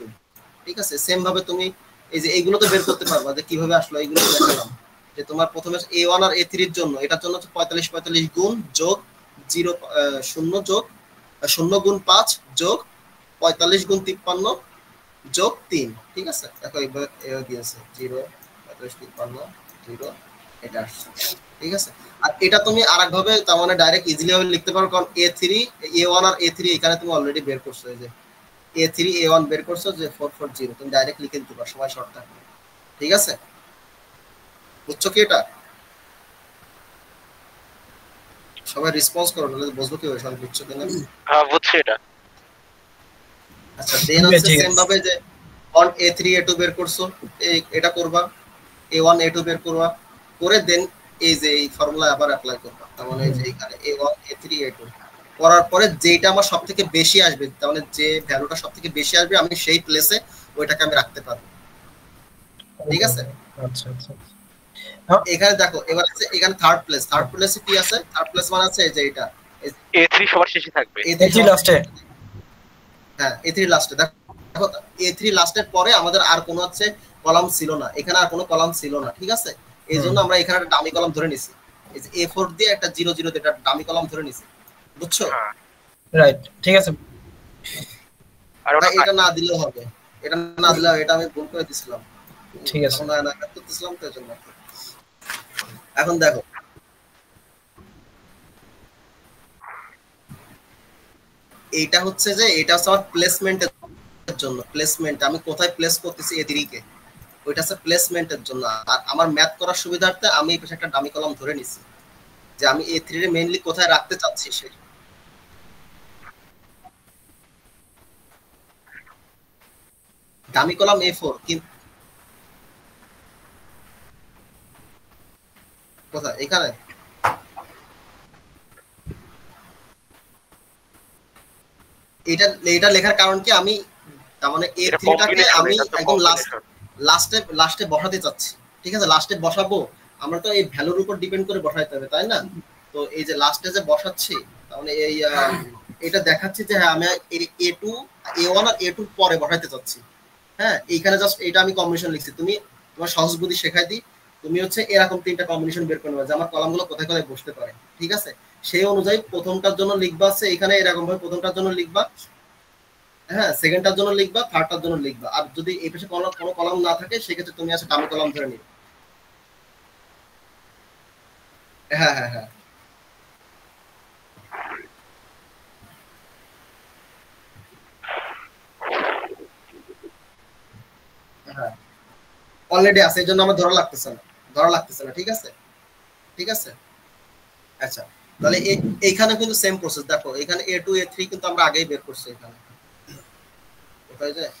ঠিক আছে? সেম ভাবে তুমি এই যে এইগুলো তো বের করতে পারবা যে কিভাবে আসলো, এইগুলো দেখালাম যে তোমার প্রথমে A1 আর A3 এর জন্য এটার জন্য 45 গুণ যোগ 0 যোগ 0 গুণ 5 যোগ 45 গুণ 53 যোগ 3, ঠিক আছে? দেখো এইভাবে দিয়েছে 0 45 53 0 এটা আসছে, ঠিক আছে? আর এটা তুমি আরেকভাবে তার মানে ডাইরেক্ট ইজিলি ভাবে লিখতে পারো, কারণ A3 A1 আর A3 এখানে তুমি অলরেডি বের করছো, এই যে A3 A1 বের করছো যে 440, তুমি ডাইরেক্ট লিখে দিতে পারো, সময় শর্ট থাকবে, ঠিক আছে? বুঝছো কি এটা? সবাই রেসপন্স করো, নাহলে বুঝবো কি সবাই বুঝছো কিনা। হ্যাঁ বুঝছি এটা। আচ্ছা দেন আছে সেম ভাবে যে অন A3 A2 বের করছো, এটা করবা, A1 A2 বের করবা, করে দেন এই যে এই ফর্মুলা আবার অ্যাপ্লাই করবা, তার মানে এই যে এখানে A1 A3 A2 করার পরে যেটা আমার সবথেকে বেশি আসবে, তার মানে যে ভ্যালুটা সবথেকে বেশি আসবে আমি সেই প্লেসে ওইটাকে আমি রাখতে পারবো, ঠিক আছে? আচ্ছা আচ্ছা। এখানে দেখো এবার আছে এখানে থার্ড প্লেসে কি আছে, থার্ড প্লেস মানে আছে এই যে এটা A3 সবার শেষে থাকবে, A3 লাস্টে, হ্যাঁ A3 লাস্টে। দেখো A3 লাস্টের পরে আমাদের আর কোনো হচ্ছে কলাম ছিল না, এখানে আর কোনো কলাম ছিল না, ঠিক আছে? এই জন্য আমরা এখানে একটা ডামি কলাম ধরে নিছি, এই যে A4 দিয়ে একটা 0 0 দিয়ে একটা ডামি কলাম ধরে নিছি, বুঝছো? রাইট, ঠিক আছে। আর ওটা এটা না দিলেও হবে, এটা না দিলেও, এটা আমি ভুল করে দিছিলাম, ঠিক আছে। না করতেছিলাম তো এজন্য। এখন দেখো এইটা হচ্ছে যে এটা হচ্ছে আমার প্লেসমেন্টের জন্য, প্লেসমেন্ট আমি কোথায় প্লেস করতেছি A3 কে, ওইটা হচ্ছে প্লেসমেন্টের জন্য। আর আমার ম্যাথ করার সুবিধার্থে আমি এই পাশে একটা ডামি কলাম ধরে নিছি যে আমি A3 এর মেইনলি কোথায় রাখতে চাচ্ছি সেই ডামি কলাম A4, কিন্তু কোথায় এখানে এটা লেখার কারণ কি, আমি তার মানে A3 টাকে আমি একদম লাস্টে বসাতে চাচ্ছি, ঠিক আছে? লাস্টে বসাবো, আমরা তো এই ভ্যালুর উপর ডিপেন্ড করে বসাইতে হবে, তাই না? তো এই যে লাস্টে যে বসাচ্ছি, তার মানে এই এটা দেখাচ্ছি যে হ্যাঁ আমি A2 A1 আর A2 পরে বসাইতে চাচ্ছি, হ্যাঁ? এইখানে জাস্ট এটা আমি কম্বিনেশন লিখছি, তুমি তোমার সহজ বুদ্ধি শেখাই দিই, তুমি হচ্ছে এরকম 3টা কম্বিনেশন বের করে নেবে যে আমার কলামগুলো কোথায় কোথায় বসতে পারে, ঠিক আছে? সেই অনুযায়ী প্রথমটার জন্য লিখবা আছে এখানে এরকম ভাবে, প্রথমটার জন্য লিখবা, হ্যাঁ, সেকেন্ডটার জন্য লিখবা, থার্ডটার জন্য লিখবা। আর যদি এই পাশে কোনো কলাম না থাকে সেক্ষেত্রে তুমি আছে ডামি কলাম ধরে নিবে। হ্যাঁ হ্যাঁ হ্যাঁ হ্যাঁ অলরেডি আছে, এই জন্য আমার ধরা লাগতেছে না, ঠিক আছে? ঠিক আছে, আচ্ছা তাহলে এইখানে কিন্তু সেম প্রসেস, দেখো এখানে A2 A3 কিন্তু আমরা আগেই বের করছি, এখানে কোথায় যায়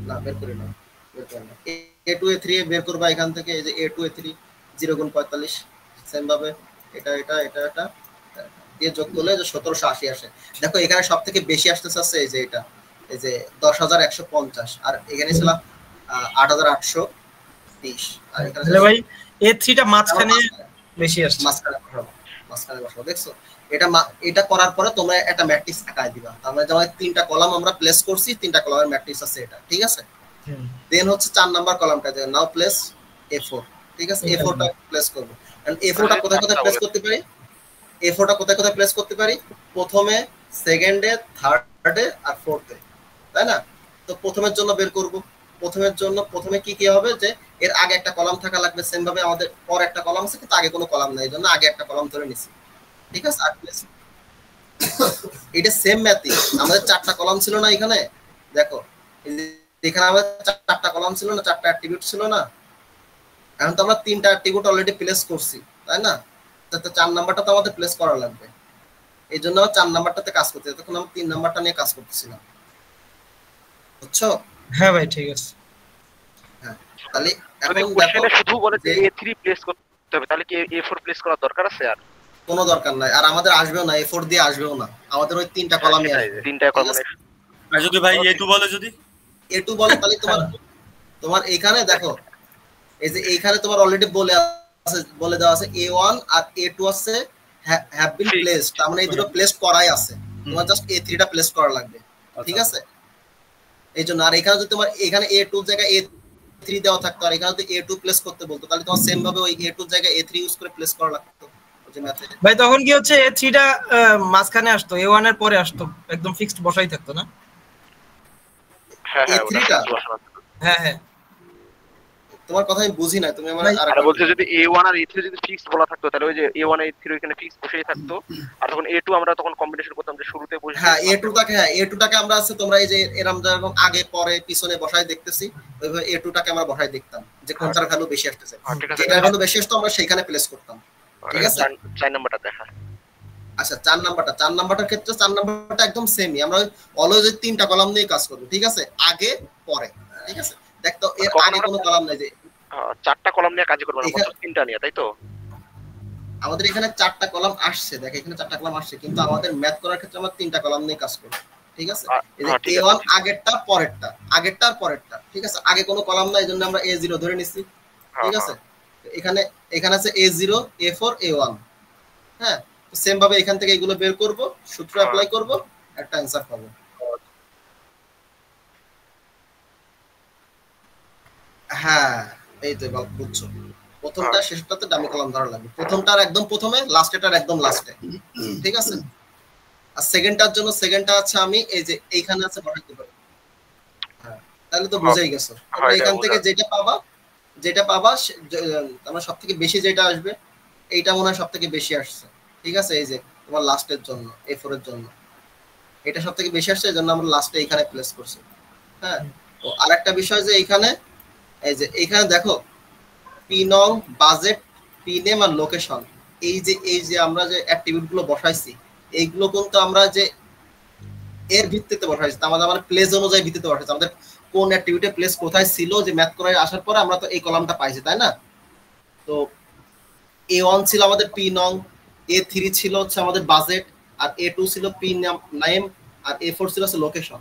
না বের করি না, A2 A3 বের করবা এখান থেকে, এই যে A2 A3 0 গুণ 45, সেম ভাবে এটা এটা এটা এটা দিয়ে যোগ করলে যে 1780 আসে। দেখো এখানে সবথেকে বেশি আসতেছে আছে এই যে এটা, এই যে 10150, আর এখানে ছিল 8820, আর এখানে তাহলে ভাই A3 টা মাঝখানে বেশি আসছে, মাঝখানে বসাবো, দেখছো? এটা করার পরে তোমরা একটা ম্যাট্রিক্স আঁকায় দিবা, তার মানে যেমন 3টা কলাম আমরা প্লেস করছি, 3টা কলামের ম্যাট্রিক্স আছে এটা, ঠিক আছে? দেন হচ্ছে 4 নাম্বার কলামটা যে নাও প্লেস A4, ঠিক আছে? A4 টা প্লেস করব, এন্ড A4 টা কোথায় কোথায় প্লেস করতে পারি, A4টা কোথায় কোথায় প্লেস করতে পারি? প্রথমে, সেকেন্ডে, থার্ডে আর ফোর্থে, তাই না? তো প্রথমের জন্য বের করব। প্রথমের জন্য প্রথমে কি কি হবে, যে এর আগে একটা কলাম থাকা লাগবে। সেম ভাবে আমাদের পর একটা কলাম আছে, কিন্তু আগে কোনো কলাম নাই, এই জন্য আগে একটা কলাম ধরে নিছি, ঠিক আছে? আর প্লেস এটা সেম ম্যাথই, আমাদের 4টা কলাম ছিল না এখানে, দেখো এখানে আমাদের 4টা কলাম ছিল না, 4টা অ্যাট্রিবিউট ছিল না। এখন তো আমরা 3টা অ্যাট্রিবিউট অলরেডি প্লেস করছি, তাই না? তো 4 নাম্বারটা তো আমাদের প্লেস করা লাগবে, এই জন্য 4 নাম্বারটাতে কাজ করতে, তখন আমরা 3 নাম্বারটা নিয়ে কাজ করতেছিলাম, বুঝছো? হ্যাঁ ভাই ঠিক আছে। হ্যাঁ, তাহলে যদি এখন কোশ্চেনে দেখো শুধু বলে যে A3 প্লেস করতে হবে, তাহলে কি A4 প্লেস করার দরকার আছে? আর কোনো দরকার নাই, আর আমাদের আসবেও না, A4 দিয়ে আসবেও না, আমাদের ওই 3টা কলামই আসবে। 3টা কলাম। আর যদি ভাই A2 বলে, যদি A2 বলে, তাহলে তোমার এইখানে দেখো, এই যে এইখানে তোমার অলরেডি বলে দেওয়া আছে A1 আর A2 আছে হ্যাভ বিন প্লেসড, তার মানে এই দুটো প্লেস করাই আছে, তোমার জাস্ট A3টা প্লেস করা লাগবে, ঠিক আছে? এই জন্য, আর এখানে যদি তোমার এখানে A2 এর জায়গায় A3 দেওয়া থাকতো, আর এখানে যদি A2 প্লেস করতে বলতো, তাহলে তোমার সেম ভাবে ওই A2 এর জায়গায় A3 ইউজ করে প্লেস করা লাগতো যে ম্যাথে। ভাই তখন কি হচ্ছে A3টা মাঝখানে আসতো, A1 এর পরে আসতো, একদম ফিক্সড বসাই থাকতো না? হ্যাঁ হ্যাঁ, A3টা হ্যাঁ হ্যাঁ, তোমার কথা আমি বুঝি না, তুমি আমার আর বলতে যদি A1 আর A3 যদি ফিক্সড বলা থাকতো, তাহলে ওই যে A1 আর A3 ওখানে ফিক্সড বসেই থাকতো, আর তখন A2 আমরা তখন কম্বিনেশন করতাম যে শুরুতে বসে। হ্যাঁ, A2টাকে আমরা আছে, তোমরা এই যে এরকম যেরকম আগে পরে পিছনে বসায় দেখতেছি, ওইভাবে A2টাকে আমরা বসায় দেখতাম যে কোনটার ভ্যালু বেশি আসতেছে, যেটার ভ্যালু বেশি আসতো আমরা সেইখানে প্লেস করতাম, ঠিক আছে? 4 নাম্বারটা দেখা। আচ্ছা, 4 নাম্বারটার ক্ষেত্রে 4 নাম্বারটা একদম সেমই, আমরা অলওয়েজ 3টা কলাম নিয়ে কাজ করব, ঠিক আছে? আগে পরে, ঠিক আছে? দেখ তো এর আগে কোনো কলাম নাই, যে 4টা কলাম নিয়ে কাজ করব না, মাত্র 3টা নিয়ে, তাই তো? আমাদের এখানে 4টা কলাম আসছে, দেখ এখানে 4টা কলাম আসছে, কিন্তু আমাদের ম্যাথ করার ক্ষেত্রে আমরা 3টা কলাম নিয়ে কাজ করব, ঠিক আছে? এই যে A1 আগেরটা পরেরটা, আগেরটা আর পরেরটা, ঠিক আছে? আগে কোনো কলাম নাই, এজন্য আমরা A0 ধরে নিছি, ঠিক আছে? এখানে আছে A0, A4, A1, হ্যাঁ? তো সেম ভাবে এখান থেকে এগুলো বের করব, সূত্র অ্যাপ্লাই করব, একটা অ্যানসার পাবো। হ্যাঁ, এই তো এবার বুঝছো, প্রথমটা শেষটাতে ডামি কলাম ধরা লাগবে, প্রথমটার একদম প্রথমে, লাস্টেটার একদম লাস্টে, ঠিক আছে? আর সেকেন্ডটার জন্য সেকেন্ডটা আছে আমি এই যে এইখানে আছে বসাইতে পারি। হ্যাঁ, তাহলে তো বুঝেই গেছো, তোমরা এখান থেকে যেটা পাবা তোমার সবথেকে বেশি যেটা আসবে, এইটা মনে হয় সবথেকে বেশি আসছে, ঠিক আছে? এই যে তোমার লাস্টের জন্য, A4 এর জন্য এটা সবথেকে বেশি আসছে, এজন্য আমরা লাস্টে এইখানে প্লেস করছি। হ্যাঁ, তো আরেকটা বিষয় যে এইখানে, এই যে এইখানে দেখো পিনং, বাজেট, পিনেম আর লোকেশন, এই যে আমরা যে অ্যাট্রিবিউট গুলো বসাইছি, এইগুলো কিন্তু আমরা যে এর ভিত্তিতে বসাইছি, আমাদের প্লেস অনুযায়ী ভিত্তিতে বসাইছি, আমাদের কোন অ্যাট্রিবিউটে প্লেস কোথায় ছিল, যে ম্যাথ করে আসার পরে আমরা তো এই কলামটা পাইছি, তাই না? তো A1 ছিল আমাদের পিনং, A3 ছিল হচ্ছে আমাদের বাজেট, আর A2 ছিল পিনেম, আর A4 ছিল হচ্ছে লোকেশন।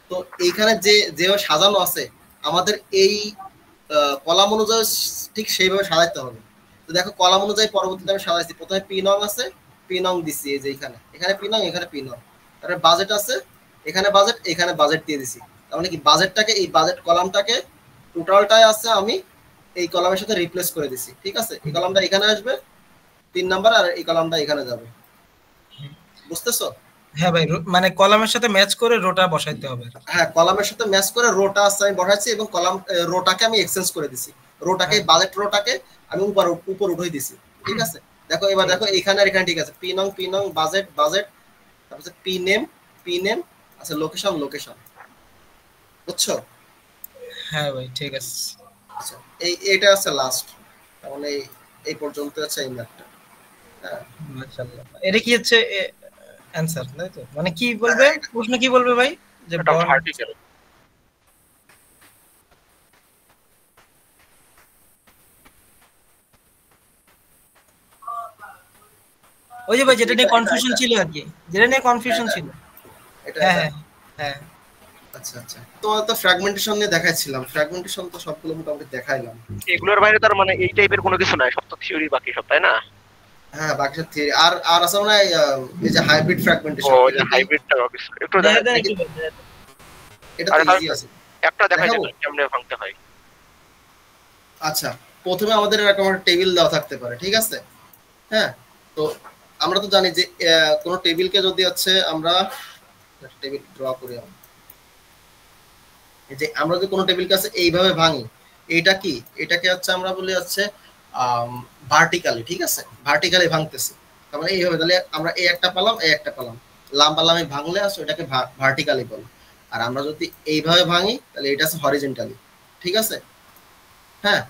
তো এইখানে যেভাবে সাজানো আছে, আমাদের এই কলাম অনুযায়ী ঠিক সেইভাবে সাজাইতে হবে। তো দেখো কলাম অনুযায়ী পরবর্তীতে আমি সাজাইছি, প্রথমে পিনং আছে, পিনং দিছি এই যে এখানে পিনং, এখানে পিনং, তারপরে বাজেট আছে, এখানে বাজেট দিয়ে দিছি। তার মানে কি বাজেটটাকে, এই বাজেট কলামটাকে টোটালটাই আছে আমি এই কলামের সাথে রিপ্লেস করে দিছি, ঠিক আছে? এই কলামটা এখানে আসবে 3 নাম্বার, আর এই কলামটা এখানে যাবে, বুঝতেছো? হ্যাঁ ভাই, মানে কলামের সাথে ম্যাচ করে রোটা বসাইতে হবে। হ্যাঁ, কলামের সাথে ম্যাচ করে রোটা আছে আমি বসাইছি, এবং কলাম রোটাকে আমি এক্সচেঞ্জ করে দিছি, রোটাকে বাজেট রোটাকে আমি উপর উঠাই দিছি, ঠিক আছে? দেখো এবার দেখো এখানে আর এখানে ঠিক আছে, পিনং, বাজেট, তারপর পিনেম, আচ্ছা লোকেশন, বুঝছো? হ্যাঁ ভাই ঠিক আছে। আচ্ছা, এইটা আছে লাস্ট, তাহলে এই পর্যন্ত আছে এই ম্যাথটা। হ্যাঁ, মাশাআল্লাহ, এটা কি হচ্ছে অ্যানসার, তাই তো? মানে কি বলবে, প্রশ্ন কি বলবে ভাই? যে ভার্টিক্যাল। ওই যে ভাই যেটা নিয়ে কনফিউশন ছিল আর কি, যেটা নিয়ে কনফিউশন ছিল। হ্যাঁ হ্যাঁ, আচ্ছা তো ফ্র্যাগমেন্টেশন নিয়ে দেখাইছিলাম, ফ্র্যাগমেন্টেশন তো সবগুলো মোটামুটি দেখাইলাম। এগুলোর বাইরে তার মানে এই টাইপের কোনো কিছু নাই, সব তো থিওরি বাকি সব, তাই না? হ্যাঁ, বাকি সব থিওরি। আর আছে না এই যে হাইব্রিড ফ্র্যাগমেন্টেশন, ও যে হাইব্রিডটা একটু দেখা দেন, এটা তো ইজি আছে, একটা দেখাই দেন কেমনে ভাঙতে হয়। আচ্ছা, প্রথমে আমাদের এরকম একটা টেবিল দেওয়া থাকতে পারে, ঠিক আছে? হ্যাঁ, তো আমরা তো জানি যে কোন টেবিলকে যদি হচ্ছে আমরা টেবিল ড্র করি, যে আমরা যদি কোনো টেবিলকে আছে এইভাবে ভাঙি, এটা কি, এটাকে হচ্ছে আমরা বলি হচ্ছে ভার্টিক্যালি, ঠিক আছে, ভার্টিক্যালি ভাঙতেছি, তার মানে এইভাবে, তাহলে আমরা এই একটা পেলাম, এই একটা পেলাম, লাম্বা লাম্বি ভাঙলে আছে এটাকে ভার্টিক্যালি বলে। আর আমরা যদি এইভাবে ভাঙি তাহলে এটা আছে হরিজন্টালি, ঠিক আছে। হ্যাঁ,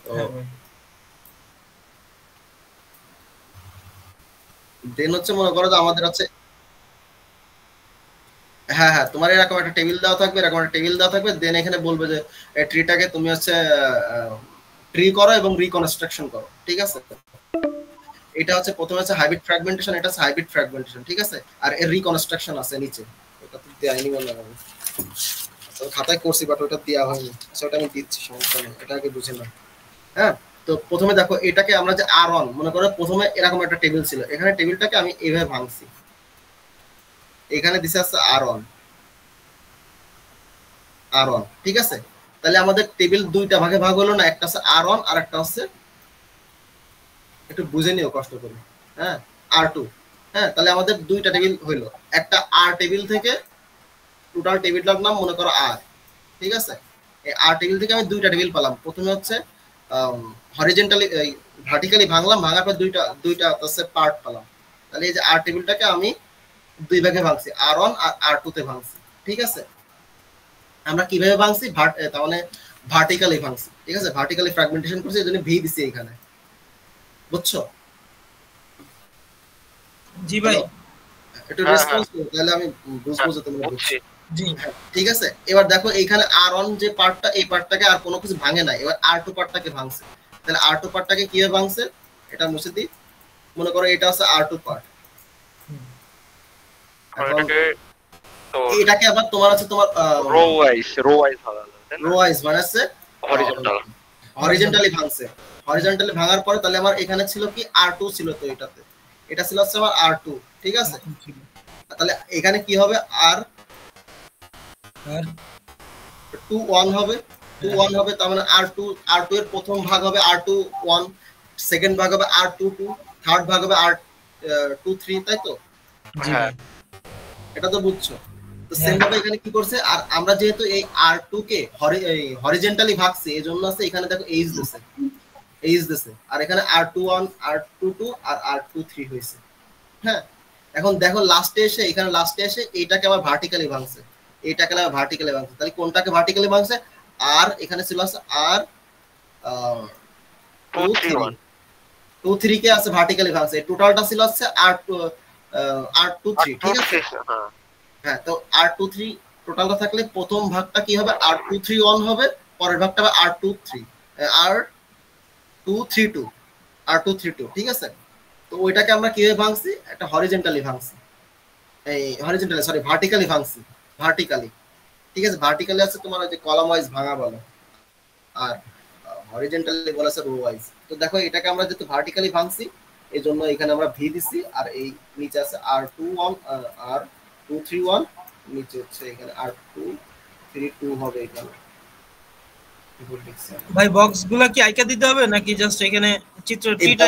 তো দেন হচ্ছে মনে করো যে আমাদের হচ্ছে, হ্যাঁ হ্যাঁ, তোমার এরকম একটা টেবিল দেওয়া থাকবে, এরকম একটা টেবিল দেওয়া থাকবে, দেন এখানে বলবে যে এই ট্রিটাকে তুমি হচ্ছে ট্রি করো এবং রিকনস্ট্রাকশন করো, ঠিক আছে। এটা হচ্ছে প্রথমে হচ্ছে হাইব্রিড ফ্র্যাগমেন্টেশন, এটা হচ্ছে হাইব্রিড ফ্র্যাগমেন্টেশন, ঠিক আছে। আর এর রিকনস্ট্রাকশন আছে নিচে, এটা তো দেয়নি মনে হয়, খাতায় করছি বাট ওটা দেওয়া হয়নি, সেটা আমি দিচ্ছি, সমস্যা নেই, এটা আগে বুঝে না। হ্যাঁ, তো প্রথমে দেখো এটাকে আমরা যে R1 মনে করো, প্রথমে এরকম একটা টেবিল ছিল, এখানে টেবিলটাকে আমি এইভাবে ভাঙছি, এখানে দিছে আছে R1, ঠিক আছে। তাহলে আমাদের টেবিল দুইটা ভাগে ভাগ হলো না, একটা হচ্ছে R1 আর একটা হচ্ছে, একটু বুঝে নিও কষ্ট করে, হ্যাঁ, R2। হ্যাঁ, তাহলে আমাদের দুইটা টেবিল হইলো, একটা R টেবিল থেকে, টোটাল টেবিলটার নাম মনে করো R, ঠিক আছে। এই R টেবিল থেকে আমি দুইটা টেবিল পেলাম, প্রথমে হচ্ছে হরিজন্টালি ভার্টিক্যালি ভাঙলাম, ভাঙার পর দুইটা হচ্ছে পার্ট পেলাম। তাহলে এই যে R টেবিলটাকে আমি দুই ভাগে ভাঙছি, R1 আর R2 তে ভাঙছি, ঠিক আছে। আমরা কিভাবে ভাঙছি, তার মানে ভার্টিক্যালি ভাঙছি, ঠিক আছে, ভার্টিক্যালি ফ্র্যাগমেন্টেশন করছি, এজন্য ভি দিছি এখানে, বুঝছো? জি ভাই, একটু রেসপন্স করো, তাহলে আমি বুঝবো যে তোমরা বুঝছো। জি ঠিক আছে। এবার দেখো এইখানে R1 যে পার্টটা, এই পার্টটাকে আর কোনো কিছু ভাঙে না, এবার R2 পার্টটাকে ভাঙছে। তাহলে R2 পার্টটাকে কিভাবে ভাঙছে, এটা মুছে দিই, মনে করো এটা হচ্ছে R2 পার্ট, এটাকে আবার তোমার আছে তোমার রো ওয়াইজ বানাচ্ছে, হরিজন্টালি ভাঙছে। হরিজন্টালি ভাঙার পরে তাহলে আমার এখানে ছিল কি R2 ছিল, তো এটাতে এটা ছিল হচ্ছে আমার R2, ঠিক আছে। তাহলে এখানে কি হবে, R21 হবে, 21 হবে, তার মানে R2 এর প্রথম ভাগ হবে R21, সেকেন্ড ভাগ হবে R22, থার্ড ভাগ হবে R23, তাই তো? হ্যাঁ, এটা তো বুঝছো। তো সেম ভাবে এখানে কি করছে, আর আমরা যেহেতু এই R2 কে হরিজন্টালি ভাগছি, এজন্য আছে এখানে দেখো এইচ দিছে, আর এখানে R21, R22 আর R23 হইছে। হ্যাঁ, এখন দেখো লাস্টে এসে এইটাকে আবার ভার্টিক্যালি ভাঙছে, এইটাকে আবার ভার্টিক্যালি ভাঙছে। তাহলে কোনটাকে ভার্টিক্যালি ভাঙছে, আর এখানে ছিল আছে R23 কে আছে ভার্টিক্যালি ভাঙছে, টোটালটা ছিল আছে R23, ঠিক আছে। হ্যাঁ, তো R23 টোটালটা থাকলে প্রথম ভাগটা কি হবে, R231 হবে, পরের ভাগটা হবে R232, ঠিক আছে। তো ওইটাকে আমরা কিভাবে ভাঙছি, একটা হরিজন্টালি ভাঙছি, ভার্টিক্যালি ভাঙছি, ঠিক আছে। ভার্টিক্যালি আছে তোমার ওই যে কলাম ওয়াইজ ভাঙা বলে, আর হরিজন্টালি বলা আছে রো ওয়াইজ। তো দেখো এটাকে আমরা যেহেতু ভার্টিক্যালি ভাঙছি, এই জন্য এখানে আমরা ভি দিছি, আর এই নিচে আছে R21 R231, নিচে হচ্ছে এখানে R232 হবে এখানে। ভাই বক্সগুলো কি আইকা দিতে হবে নাকি জাস্ট এখানে চিত্র ট্রিটা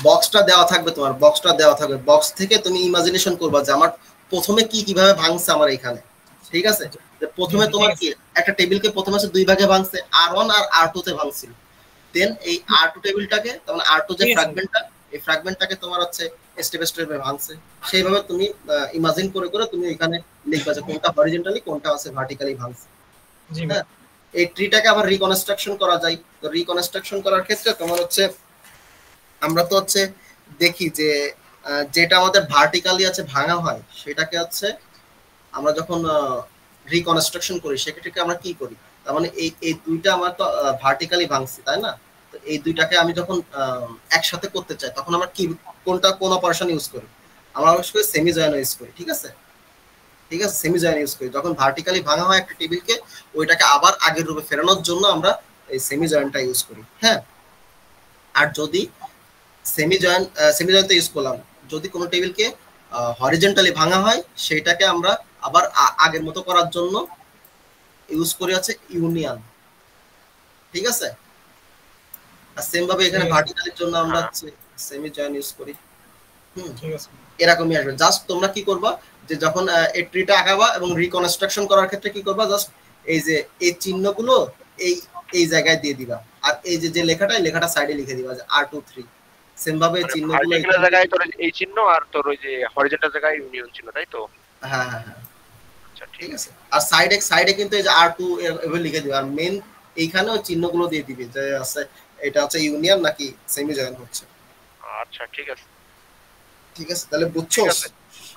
বক্সটা দেওয়া থাকবে, তোমার বক্সটা দেওয়া থাকবে, বক্স থেকে তুমি ইমাজিনেশন করবা যে আমার প্রথমে কিভাবে ভাঙছে আমার এখানে, ঠিক আছে। প্রথমে তোমার কি একটা টেবিলকে প্রথমে আছে দুই ভাগে ভাঙছে, R1 আর R2 তে ভাঙছিল, দেন এই R2 টেবিলটাকে, তার R2 যে ফ্র্যাগমেন্টটা, এই ফ্র্যাগমেন্টটাকে তোমার হচ্ছে স্টেপে ভাঙছে। সেইভাবে তুমি ইমাজিন করে তুমি এখানে লিখবা যে কোনটা হরিজন্টালি, কোনটা আছে ভার্টিক্যালি ভাঙছে। জি হ্যাঁ, এই ট্রিটাকে আবার রিকনস্ট্রাকশন করা যায়। তো রিকনস্ট্রাকশন করার ক্ষেত্রে তোমার হচ্ছে, আমরা তো হচ্ছে দেখি যে যেটা আমাদের ভার্টিক্যালি আছে ভাঙা হয়, সেটাকে হচ্ছে আমরা যখন রিকনস্ট্রাকশন করি, সেক্ষেত্রে আমরা কি করি, তার মানে এই দুইটা আমার তো ভার্টিক্যালি ভাঙছি, তাই না। তো এই দুইটাকে আমি যখন একসাথে করতে চাই, তখন আমরা কি কোন অপারেশন ইউজ করি, আমরা ইউজ করি সেমি জয়েন ইউজ করি, ঠিক আছে, সেমি জয়েন ইউজ করি। যখন ভার্টিক্যালি ভাঙা হয় একটা টেবিলকে, ওইটাকে আবার আগের রূপে ফেরানোর জন্য আমরা এই সেমি জয়েনটা ইউজ করি। হ্যাঁ, আর যদি সেমি জয়েন্ট ইউজ করলাম, যদি কোনো টেবিলকে হরিজন্টালি ভাঙা হয়, সেটাকে আমরা আবার আগের মতো করার জন্য ইউজ করি আছে ইউনিয়ন, ঠিক আছে। আর সেম ভাবে এখানে ভার্টিক্যালির জন্য আমরা সেমি জয়েন ইউজ করি। ঠিক আছে, এরকমই আসবে। জাস্ট তোমরা কি করবা যে যখন এই ট্রিটা আঁকাবা এবং রিকনস্ট্রাকশন করার ক্ষেত্রে কি করবা, জাস্ট এই যে এই চিহ্নগুলো এই এই জায়গায় দিয়ে দিবা, আর এই যে যে লেখাটা সাইডে লিখে দিবা যে R23। সেম ভাবে চিহ্নগুলো ভার্টিক্যাল জায়গায় তোর এই চিহ্ন আর তোর ওই যে হরিজন্টাল জায়গায় ইউনিয়ন চিহ্ন, তাই তো? হ্যাঁ হ্যাঁ হ্যাঁ, আচ্ছা ঠিক ঠিক আছে। আর সাইডে কিন্তু এই যে R2 এভাবে লিখে দিবা, আর মেইন এইখানেও চিহ্নগুলো দিয়ে দিবে যে আছে এটা হচ্ছে ইউনিয়ন নাকি সেমি জয়েন হচ্ছে। আচ্ছা ঠিক আছে, ঠিক আছে, তাহলে বুঝছো? ঠিক আছে।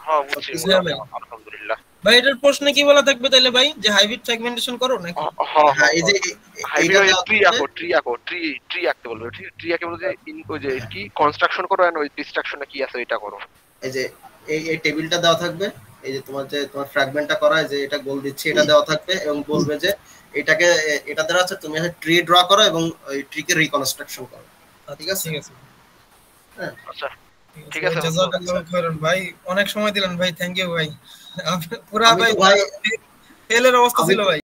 হ্যাঁ বুঝছি, বুঝলাম ভাই। আলহামদুলিল্লাহ। ভাই এটার প্রশ্নে কি বলা থাকবে তাহলে ভাই, যে হাইব্রিড সেগমেন্টেশন করো নাকি? হ্যাঁ, এই যে হাইব্রিড এইটা ট্রি আঁকতে বলবো। ট্রি আঁকে বলতে ওই যে কি কনস্ট্রাকশন করো আর ওই ডিস্ট্রাকশনে কি আছে ওইটা করো। এই যে এই টেবিলটা দেওয়া থাকবে, এই যে তোমার ফ্র্যাগমেন্টটা করা, যে এটা গোল দিচ্ছি এটা দেওয়া থাকবে, এবং বলবে যে এটা দেওয়া আছে তুমি ট্রি ড্র করো এবং ওই ট্রিকে রিকনস্ট্রাকশন করো। ঠিক আছে, ঠিক আছে, হ্যাঁ আচ্ছা ঠিক আছে জাযাকাল্লাহু খাইরান ভাই, অনেক সময় দিলেন ভাই, থ্যাংক ইউ ভাই। পুরা আমি ভাই তো ভাই ফেলের অবস্থা ছিল ভাই।